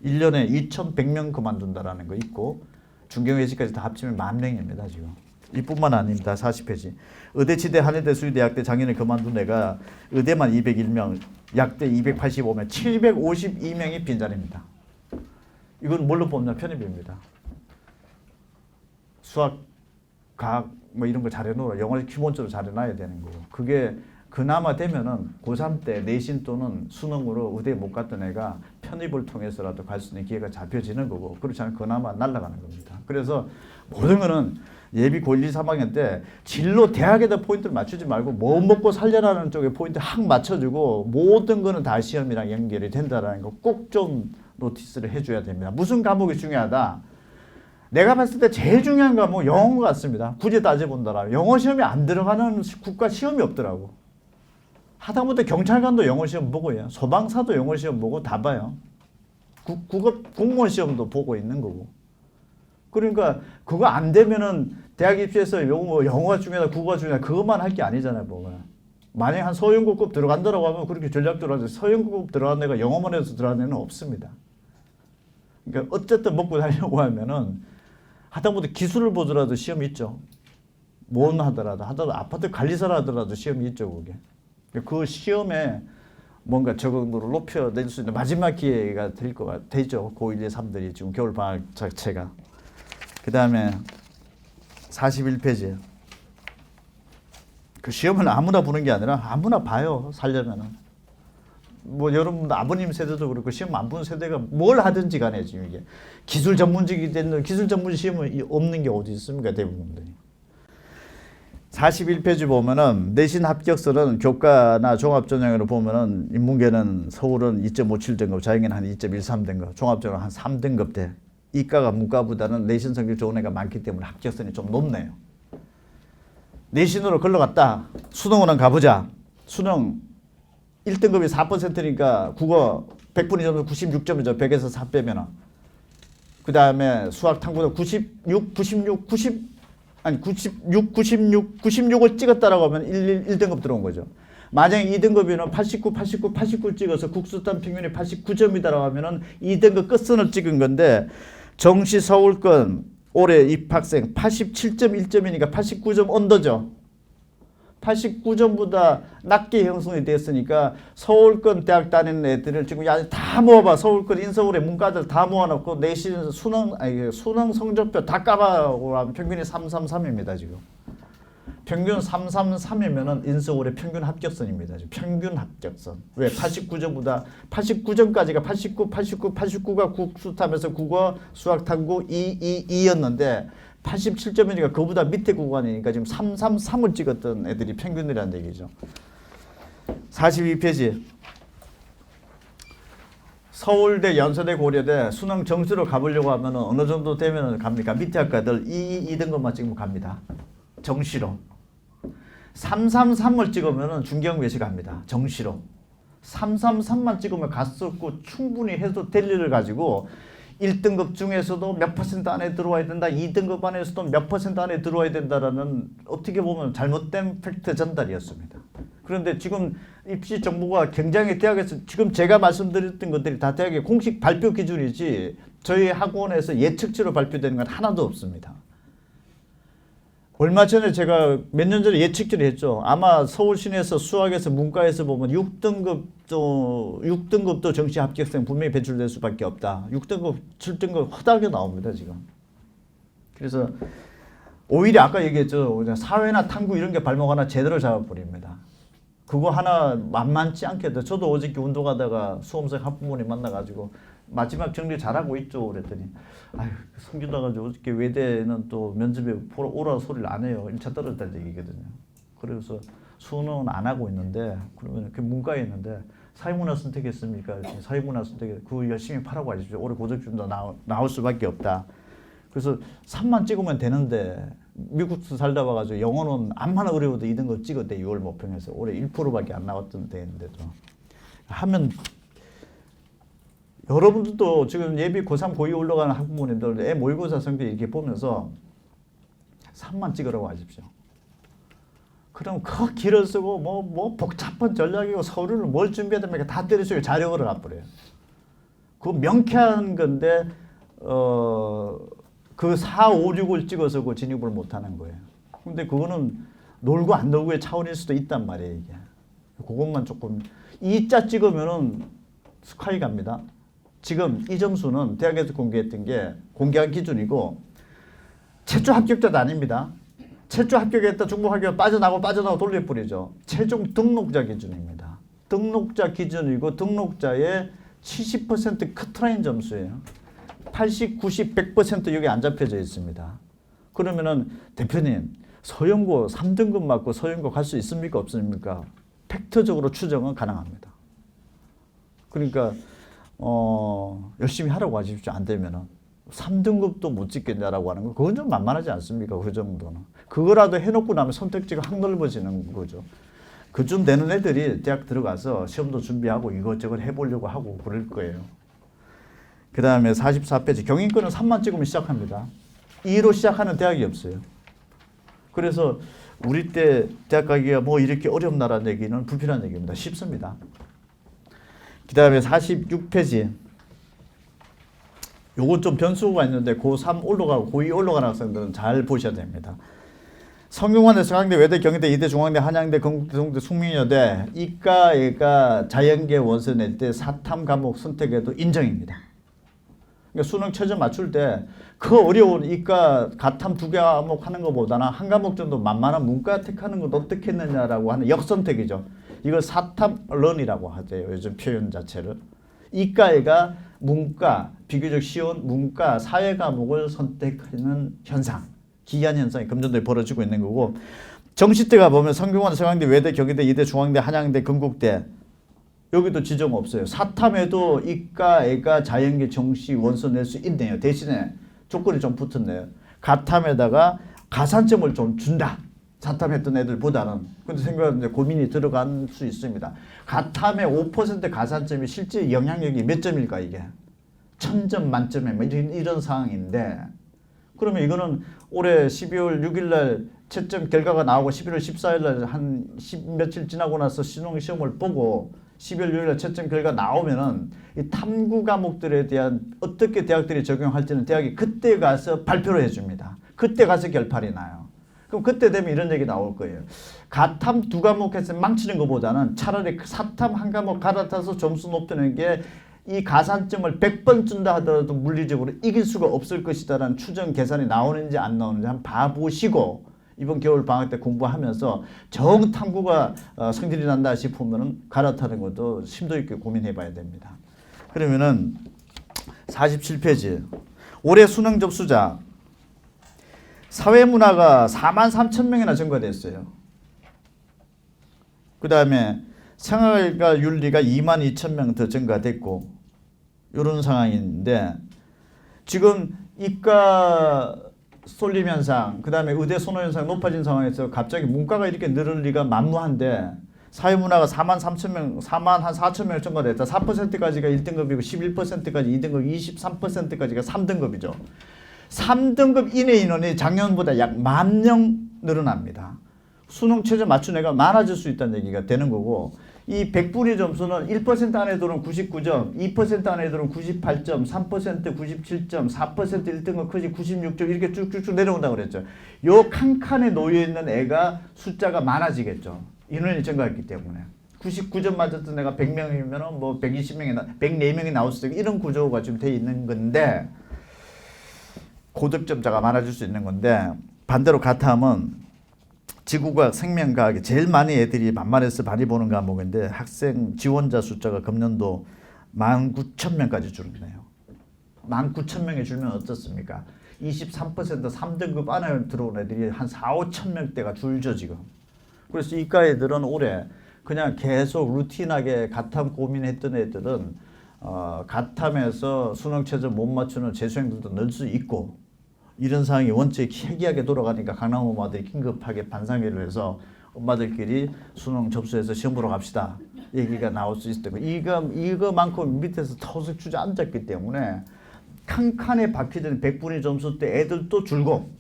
1년에 2,100명 그만둔다라는 거 있고, 중경외시까지 다 합치면 10,000명입니다 지금. 이뿐만 아닙니다. 40페이지. 의대, 치대, 한의대, 수의대학대 장인을 그만둔 애가 의대만 201명, 약대 285명, 752명이 빈자리입니다. 이건 뭘로 뽑냐? 편입입니다. 수학, 과학 뭐 이런 거 잘해놓으라. 영어를 기본적으로 잘해놔야 되는 거고. 그게 그나마 되면은 고3 때 내신 또는 수능으로 의대에 못 갔던 애가 편입을 통해서라도 갈 수 있는 기회가 잡혀지는 거고, 그렇지 않으면 그나마 날아가는 겁니다. 그래서 모든 거는 예비 고1, 2, 3학년 때 진로 대학에다 포인트를 맞추지 말고 뭐 먹고 살려라는 쪽에 포인트 확 맞춰주고, 모든 거는 다 시험이랑 연결이 된다는 거 꼭 좀 노티스를 해줘야 됩니다. 무슨 과목이 중요하다? 내가 봤을 때 제일 중요한 과목은 영어인 것 같습니다. 굳이 따져본다라 영어 시험이 안 들어가는 국가 시험이 없더라고. 하다못해 경찰관도 영어 시험 보고 해요. 소방사도 영어 시험 보고 다 봐요. 국업 공무원 시험도 보고 있는 거고. 그러니까 그거 안 되면은 대학 입시에서 영어가 중요하다, 국어가 중요하다 그것만 할 게 아니잖아요. 뭐가. 만약에 한 서영고급 들어간다라고 하면 그렇게 전략적으로 하죠. 서영고급 들어간 애가 영어만 해서 들어간 애는 없습니다. 그러니까 어쨌든 먹고 살려고 하면은 하다못해 기술을 보더라도 시험이 있죠. 뭔 하더라도 아파트 관리사를 하더라도 시험이 있죠. 그게. 그 시험에 뭔가 적응도를 높여낼 수 있는 마지막 기회가 되죠. 고1, 2, 3들이 지금 겨울방학 자체가. 그 다음에 41페이지. 그 시험은 아무나 보는 게 아니라 아무나 봐요. 살려면은. 뭐 여러분 아버님 세대도 그렇고 시험 안 보는 세대가 뭘 하든지 간에 지금 이게 기술 전문직이 되는 기술 전문 시험은 없는 게 어디 있습니까? 대부분들이. 41페이지 보면은 내신 합격설은 교과나 종합전형으로 보면은 인문계는 서울은 2.57등급, 자연계는 한 2.13등급, 종합전형은 한 3등급 대. 이과가 문과보다는 내신 성적 좋은 애가 많기 때문에 합격선이 좀 높네요. 내신으로 걸러갔다. 수능으로 가보자. 수능 1등급이 4%니까 국어 100분위 점수 96점이죠. 100에서 4 빼면은. 그 다음에 수학 탐구도 96을 찍었다라고 하면 1등급 들어온 거죠. 만약에 2등급이면 89 찍어서 국수탄 평균이 89점이다라고 하면은 2등급 끝선을 찍은 건데, 정시 서울권 올해 입학생 87.1점이니까 89점 언더죠. 89점보다 낮게 형성이 됐으니까 서울권 대학 다니는 애들을 지금 다 모아봐. 서울권 인서울의 문과들 다 모아놓고 내신 수능 성적표 다 까봐고 하면 평균이 333입니다. 지금. 평균 333이면은 인서울의 평균 합격선입니다. 지금 평균 합격선. 왜? 89점보다 89점까지가 89가 국수타면서 국어, 수학, 탐구 2였는데 87점이니까 그보다 밑에 구간이니까 지금 333을 찍었던 애들이 평균이라는 얘기죠. 42페이지. 서울대, 연세대, 고려대 수능 정시로 가보려고 하면 어느 정도 되면 갑니까? 밑에 학과들 2등급만 찍으면 갑니다. 정시로. 333을 찍으면 중경외시 갑니다. 정시로. 333만 찍으면 갔었고 충분히 해도 될 일을 가지고 1등급 중에서도 몇 퍼센트 안에 들어와야 된다. 2등급 안에서도 몇 퍼센트 안에 들어와야 된다라는 어떻게 보면 잘못된 팩트 전달이었습니다. 그런데 지금 입시 정보가 굉장히 대학에서 지금 제가 말씀드렸던 것들이 다 대학의 공식 발표 기준이지 저희 학원에서 예측치로 발표되는 건 하나도 없습니다. 얼마 전에 제가 몇 년 전에 예측치를 했죠. 아마 서울 시내에서 수학에서 문과에서 보면 6등급도 정시 합격생 분명히 배출될 수밖에 없다. 6등급, 7등급 허다하게 나옵니다, 지금. 그래서 오히려 아까 얘기했죠. 사회나 탐구 이런 게 발목 하나 제대로 잡아버립니다. 그거 하나 만만치 않게. 저도 어저께 운동하다가 수험생 학부모님 만나가지고 마지막 정리 잘하고 있죠. 그랬더니 아유 성균 나가지고 어저께 외대는 또 면접에 보러 오라고 소리를 안 해요. 1차 떨어졌다는 얘기거든요. 그래서 수능은 안 하고 있는데 그러면 그 문과에 있는데 사회문화 선택했습니까? 사회문화 선택 그거 열심히 파라고 하십시오. 올해 고적준도 나올 수밖에 없다. 그래서 3만 찍으면 되는데 미국도 살다 와가지고 영어는 암만 어려워도 2등급 찍었대. 6월 모평에서 올해 1%밖에 안 나왔던 데인데도 하면 여러분들도 지금 예비 고3, 고2 올라가는 학부모님들 애 모의고사 성적 이렇게 보면서 3만 찍으라고 하십시오. 그럼 그 길을 쓰고 뭐 복잡한 전략이고 서류를 뭘 준비해야 됩니까? 다 때려주고 자력으로 가버려요. 그거 명쾌한 건데 그 4, 5, 6을 찍어서 그 진입을 못하는 거예요. 근데 그거는 놀고 안 놀고의 차원일 수도 있단 말이에요. 이게. 그것만 조금 2자 찍으면은 스카이 갑니다. 지금 이 점수는 대학에서 공개했던 게 공개한 기준이고 최초 합격자도 아닙니다. 최초 합격했다 중복 합격 빠져나오고 돌려버리죠. 최종 등록자 기준입니다. 등록자 기준이고 등록자의 70% 커트라인 점수예요. 80, 90, 100% 여기 안 잡혀져 있습니다. 그러면은 대표님 서영고 3등급 맞고 서영고 갈 수 있습니까? 없습니까? 팩트적으로 추정은 가능합니다. 그러니까 열심히 하라고 하십시오. 안 되면은 3등급도 못 찍겠냐라고 하는 거 그건 좀 만만하지 않습니까? 그 정도는. 그거라도 해놓고 나면 선택지가 확 넓어지는 거죠. 그쯤 되는 애들이 대학 들어가서 시험도 준비하고 이것저것 해보려고 하고 그럴 거예요. 그 다음에 44페이지 경인권은 3만 찍으면 시작합니다. 2로 시작하는 대학이 없어요. 그래서 우리 때 대학 가기가 뭐 이렇게 어렵나라는 얘기는 불필요한 얘기입니다. 쉽습니다. 그 다음에 46페이지 요건 좀 변수가 있는데 고3 올라가고 고2 올라가는 학생들은 잘 보셔야 됩니다. 성균관대, 서강대, 외대, 경희대, 이대, 중앙대, 한양대, 건국대, 동대, 숙명여대 이과가 자연계 원서 낼 때 사탐 과목 선택에도 인정입니다. 그러니까 수능 최저 맞출 때 그 어려운 이과 가탐 2개 과목 하는 것보다는 한 과목 정도 만만한 문과 택하는 건 어떻게 했느냐라고 하는 역선택이죠. 이걸 사탐런이라고 하죠. 요즘 표현 자체를. 이과가 문과, 비교적 쉬운 문과 사회 과목을 선택하는 현상, 기이한 현상이 금전도에 벌어지고 있는 거고 정시 때가 보면 성균관, 서강대, 외대, 경희대, 이대, 중앙대, 한양대, 건국대 여기도 지정 없어요. 사탐에도 이과, 애과, 자연계, 정시, 원서 낼 수 있네요. 대신에 조건이 좀 붙었네요. 가탐에다가 가산점을 좀 준다. 사탐했던 애들보다는. 근데 생각하면 이제 고민이 들어갈 수 있습니다. 가탐의 5% 가산점이 실제 영향력이 몇 점일까 이게? 1000점 만점에 뭐 이런 상황인데 그러면 이거는 올해 12월 6일 날 채점 결과가 나오고 11월 14일 날 한 10 며칠 지나고 나서 수능 시험을 보고 12월 6일 날 채점 결과 나오면은 이 탐구 과목들에 대한 어떻게 대학들이 적용할지는 대학이 그때 가서 발표를 해줍니다. 그때 가서 결판이 나요. 그럼 그때 되면 이런 얘기 나올 거예요. 가탐 두 과목 해서 망치는 것보다는 차라리 사탐 한 과목 갈아타서 점수 높이는 게 이 가산점을 100번 준다 하더라도 물리적으로 이길 수가 없을 것이다라는 추정 계산이 나오는지 안 나오는지 한번 봐보시고 이번 겨울 방학 때 공부하면서 정 탐구가 성질이 난다 싶으면 갈아타는 것도 심도 있게 고민해 봐야 됩니다. 그러면은 47페이지 올해 수능 접수자 사회문화가 43,000명이나 증가됐어요. 그 다음에 생활과 윤리가 22,000명 더 증가됐고 이런 상황인데 지금 이과 쏠림 현상, 그 다음에 의대 선호 현상이 높아진 상황에서 갑자기 문과가 이렇게 늘을 리가 만무한데 사회문화가 43,000명, 44,000명 증가됐다. 4%까지가 1등급이고 11%까지 2등급, 23%까지가 3등급이죠. 3등급 이내 인원이 작년보다 약 10,000명 늘어납니다. 수능 최저 맞춘 애가 많아질 수 있다는 얘기가 되는 거고 이 100분위 점수는 1% 안에 들어온 99점, 2% 안에 들어온 98점, 3% 97점, 4% 1등급 크지 96점 이렇게 쭉쭉쭉 내려온다고 그랬죠. 요 칸칸에 놓여있는 애가 숫자가 많아지겠죠. 인원이 증가했기 때문에. 99점 맞았던 애가 100명이면 뭐 120명이, 104명이 나올 수 있고 이런 구조가 지금 돼 있는 건데 고득점자가 많아질 수 있는 건데 반대로 가탐은 지구과학, 생명과학이 제일 많이 애들이 만만해서 많이 보는 과목인데 학생 지원자 숫자가 금년도 19,000명까지 줄었네요. 19,000명이 줄면 어떻습니까? 23% 3등급 안에 들어온 애들이 한 4, 5,000명대가 줄죠 지금. 그래서 이과 애들은 올해 그냥 계속 루틴하게 가탐 고민했던 애들은 가탐에서 수능 최저 못 맞추는 재수생들도 늘 수 있고 이런 상황이 원체 희귀하게 돌아가니까 강남 엄마들이 긴급하게 반상회를 해서 엄마들끼리 수능 접수해서 시험 보러 갑시다 얘기가 나올 수 있을 테고 이거만큼 밑에서 터득 주저앉았기 때문에 칸칸에 박혀진 100분위 점수 때 애들도 줄고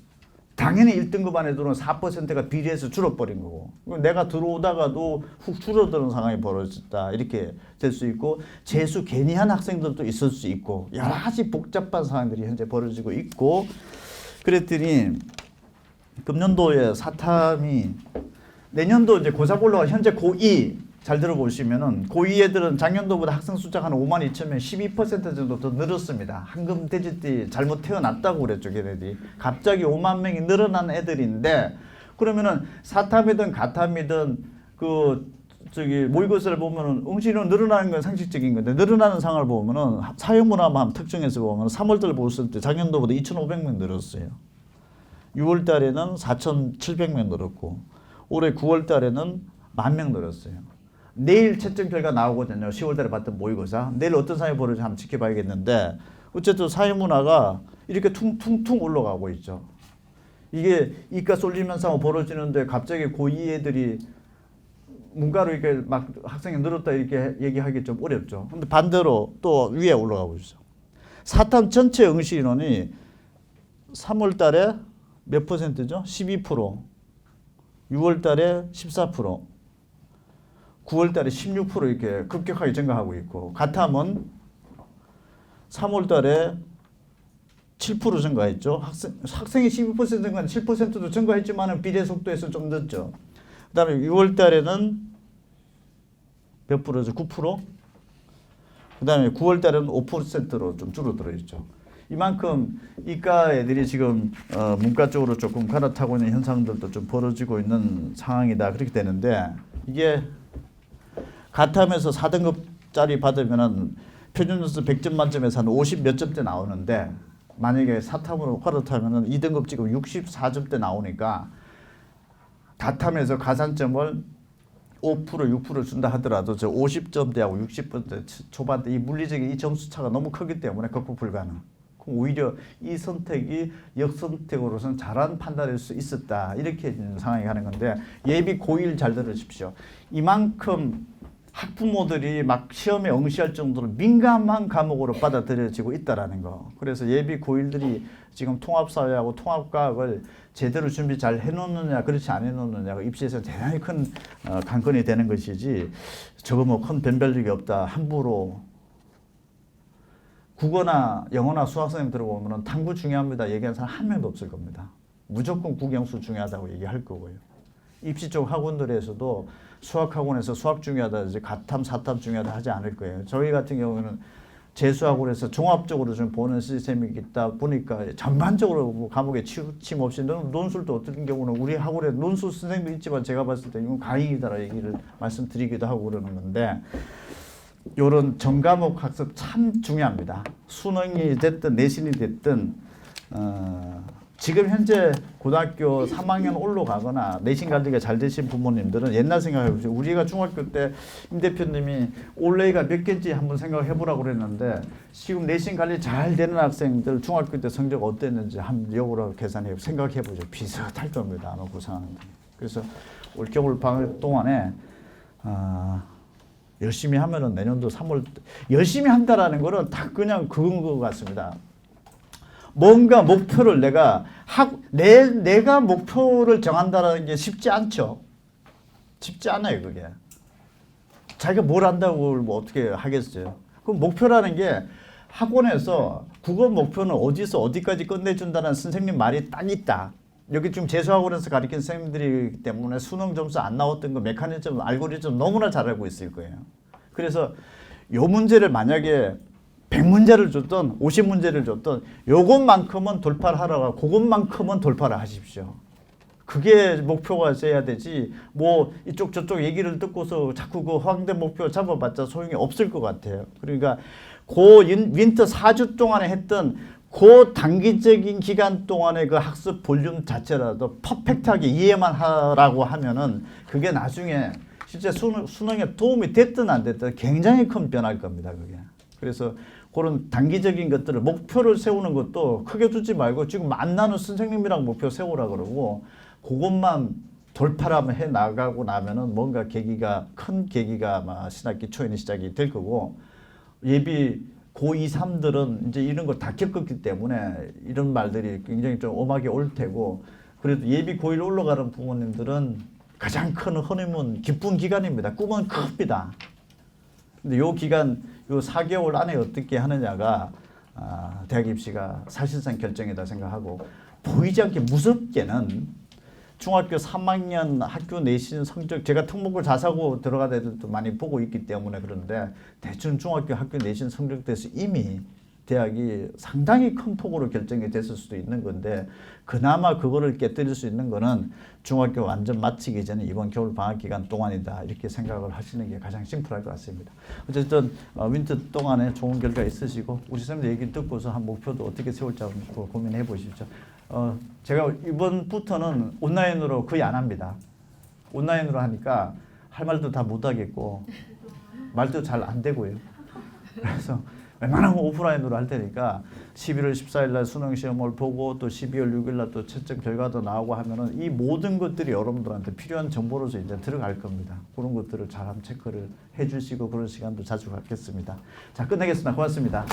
당연히 1등급 안에 들어온 4%가 비례해서 줄어버린 거고 내가 들어오다가도 훅 줄어드는 상황이 벌어졌다 이렇게 될 수 있고 재수 괜히 한 학생들도 있을 수 있고 여러 가지 복잡한 상황들이 현재 벌어지고 있고 그랬더니 금년도에 사탐이 내년도 이제 고3 올라가 현재 고2 잘 들어보시면은 고2 애들은 작년도보다 학생 숫자가 한 52,000명 12% 정도 더 늘었습니다. 황금 돼지띠 잘못 태어났다고 그랬죠 걔네들이. 갑자기 5만 명이 늘어난 애들인데 그러면은 사탐이든 가탐이든 모의고사를 보면은 응시는 늘어나는 건 상식적인 건데 늘어나는 상황을 보면은 사회문화만 특징에서 보면 3월달 보셨을 때 작년도보다 2,500명 늘었어요. 6월 달에는 4,700명 늘었고 올해 9월 달에는 10,000명 늘었어요. 내일 채점 결과 나오거든요. 10월 달에 봤던 모의고사. 내일 어떤 상황이 벌어질지 한번 지켜봐야겠는데 어쨌든 사회문화가 이렇게 퉁퉁퉁 올라가고 있죠. 이게 이과 쏠림 현상이 벌어지는데 갑자기 고2 애들이 문과로 이렇게 막 학생이 늘었다 이렇게 얘기하기 좀 어렵죠. 근데 반대로 또 위에 올라가 보시죠. 사탐 전체 응시 인원이 3월 달에 몇 %죠? 12%. 6월 달에 14%. 9월 달에 16% 이렇게 급격하게 증가하고 있고 가탐은 3월 달에 7% 증가했죠. 학생이 12% 증가한 7%도 증가했지만 비례 속도에서 좀 늦죠. 그 다음에 6월 달에는 몇 프로죠? 9%? 그 다음에 9월 달에는 5%로 좀 줄어들어 있죠. 이만큼 이과 애들이 지금 문과 쪽으로 조금 갈아타고 있는 현상들도 좀 벌어지고 있는 상황이다. 그렇게 되는데 이게 가탐에서 4등급짜리 받으면은 표준 점수 100점 만점에서 한 50 몇 점대 나오는데 만약에 사탐으로 갈아타면은 2등급 지금 64점대 나오니까 가탐에서 가산점을 5% 6% 준다 하더라도 저 50점대하고 60점대 초반대 이 물리적인 이 점수 차가 너무 크기 때문에 극복 불가능. 그럼 오히려 이 선택이 역선택으로서는 잘한 판단일 수 있었다. 이렇게 상황이 가는 건데 예비 고1 잘 들으십시오. 이만큼 학부모들이 막 시험에 응시할 정도로 민감한 과목으로 받아들여지고 있다라는 거. 그래서 예비 고1들이 지금 통합사회하고 통합과학을 제대로 준비 잘 해놓느냐 그렇지 안 해놓느냐가 입시에서 대단히 큰 관건이 되는 것이지 저거 뭐 큰 변별력이 없다 함부로 국어나 영어나 수학 선생님 들어보면 탐구 중요합니다 얘기하는 사람 한 명도 없을 겁니다. 무조건 국영수 중요하다고 얘기할 거고요. 입시 쪽 학원들에서도 수학 학원에서 수학 중요하다, 이제 가탐, 사탐 중요하다 하지 않을 거예요. 저희 같은 경우는 재수학원에서 종합적으로 좀 보는 시스템이 있다 보니까 전반적으로 뭐 과목에 치우침 없이 논술도 어떤 경우는 우리 학원에 논술 선생님도 있지만 제가 봤을 때 이건 과잉이다라 얘기를 말씀드리기도 하고 그러는 건데 이런 전과목 학습 참 중요합니다. 수능이 됐든 내신이 됐든 지금 현재 고등학교 3학년 올라가거나 내신 관리가 잘 되신 부모님들은 옛날 생각해보세요. 우리가 중학교 때 임 대표님이 올레이가 몇 개인지 한번 생각해보라고 그랬는데 지금 내신 관리 잘 되는 학생들 중학교 때 성적 어땠는지 한번 역으로 계산해 생각해보죠. 비슷할 겁니다. 아마 구상하는데. 그래서 올겨울 방학 동안에 열심히 하면은 내년도 3월 열심히 한다라는 거는 다 그냥 그건 것 같습니다. 뭔가 목표를 내가 목표를 정한다는 게 쉽지 않죠. 쉽지 않아요, 그게. 자기가 뭘 한다고 뭐 어떻게 하겠어요. 그럼 목표라는 게 학원에서 국어 목표는 어디서 어디까지 끝내준다는 선생님 말이 딱 있다. 여기 지금 재수학원에서 가르치는 선생님들이기 때문에 수능 점수 안 나왔던 거 메커니즘, 알고리즘 너무나 잘 알고 있을 거예요. 그래서 요 문제를 만약에 100문제를 줬던 50문제를 줬던 요것만큼은 돌파를 하라고 그것만큼은 돌파를 하십시오. 그게 목표가 돼야 되지 뭐 이쪽 저쪽 얘기를 듣고서 자꾸 그 허황된 목표 잡아봤자 소용이 없을 것 같아요. 그러니까 그 윈터 4주 동안에 했던 그 단기적인 기간 동안의 그 학습 볼륨 자체라도 퍼펙트하게 이해만 하라고 하면은 그게 나중에 실제 수능에 도움이 됐든 안 됐든 굉장히 큰 변화일 겁니다. 그게. 그래서 그런 단기적인 것들을 목표를 세우는 것도 크게 두지 말고 지금 만나는 선생님이랑 목표 세우라 그러고 그것만 돌파를 해 나가고 나면은 뭔가 큰 계기가 아마 신학기 초에는 시작이 될 거고 예비 고2, 3들은 이제 이런 걸 다 겪었기 때문에 이런 말들이 굉장히 좀 엄하게 올 테고 그래도 예비 고1 올라가는 부모님들은 가장 큰 허니문 기쁜 기간입니다. 꿈은 큽니다. 근데 요 기간 요 4개월 안에 어떻게 하느냐가 대학 입시가 사실상 결정이다 생각하고 보이지 않게 무섭게는 중학교 3학년 학교 내신 성적 제가 특목을 자사고 들어가다 애들도 많이 보고 있기 때문에 그런데 대충 중학교 학교 내신 성적대에서 이미 대학이 상당히 큰 폭으로 결정이 됐을 수도 있는 건데 그나마 그거를 깨뜨릴 수 있는 거는 중학교 완전 마치기 전에 이번 겨울 방학 기간 동안이다 이렇게 생각을 하시는 게 가장 심플할 것 같습니다. 어쨌든 윈터 동안에 좋은 결과 있으시고 우리 선생님들 얘기 듣고서 한 목표도 어떻게 세울지 한번 고민해 보십시오. 제가 이번부터는 온라인으로 거의 안 합니다. 온라인으로 하니까 할 말도 다 못 하겠고 말도 잘 안 되고요. 그래서 웬만하면 오프라인으로 할 테니까 11월 14일 날 수능 시험을 보고 또 12월 6일 날 또 채점 결과도 나오고 하면은 이 모든 것들이 여러분들한테 필요한 정보로서 이제 들어갈 겁니다. 그런 것들을 잘 한번 체크를 해 주시고 그런 시간도 자주 갖겠습니다. 자, 끝내겠습니다. 고맙습니다.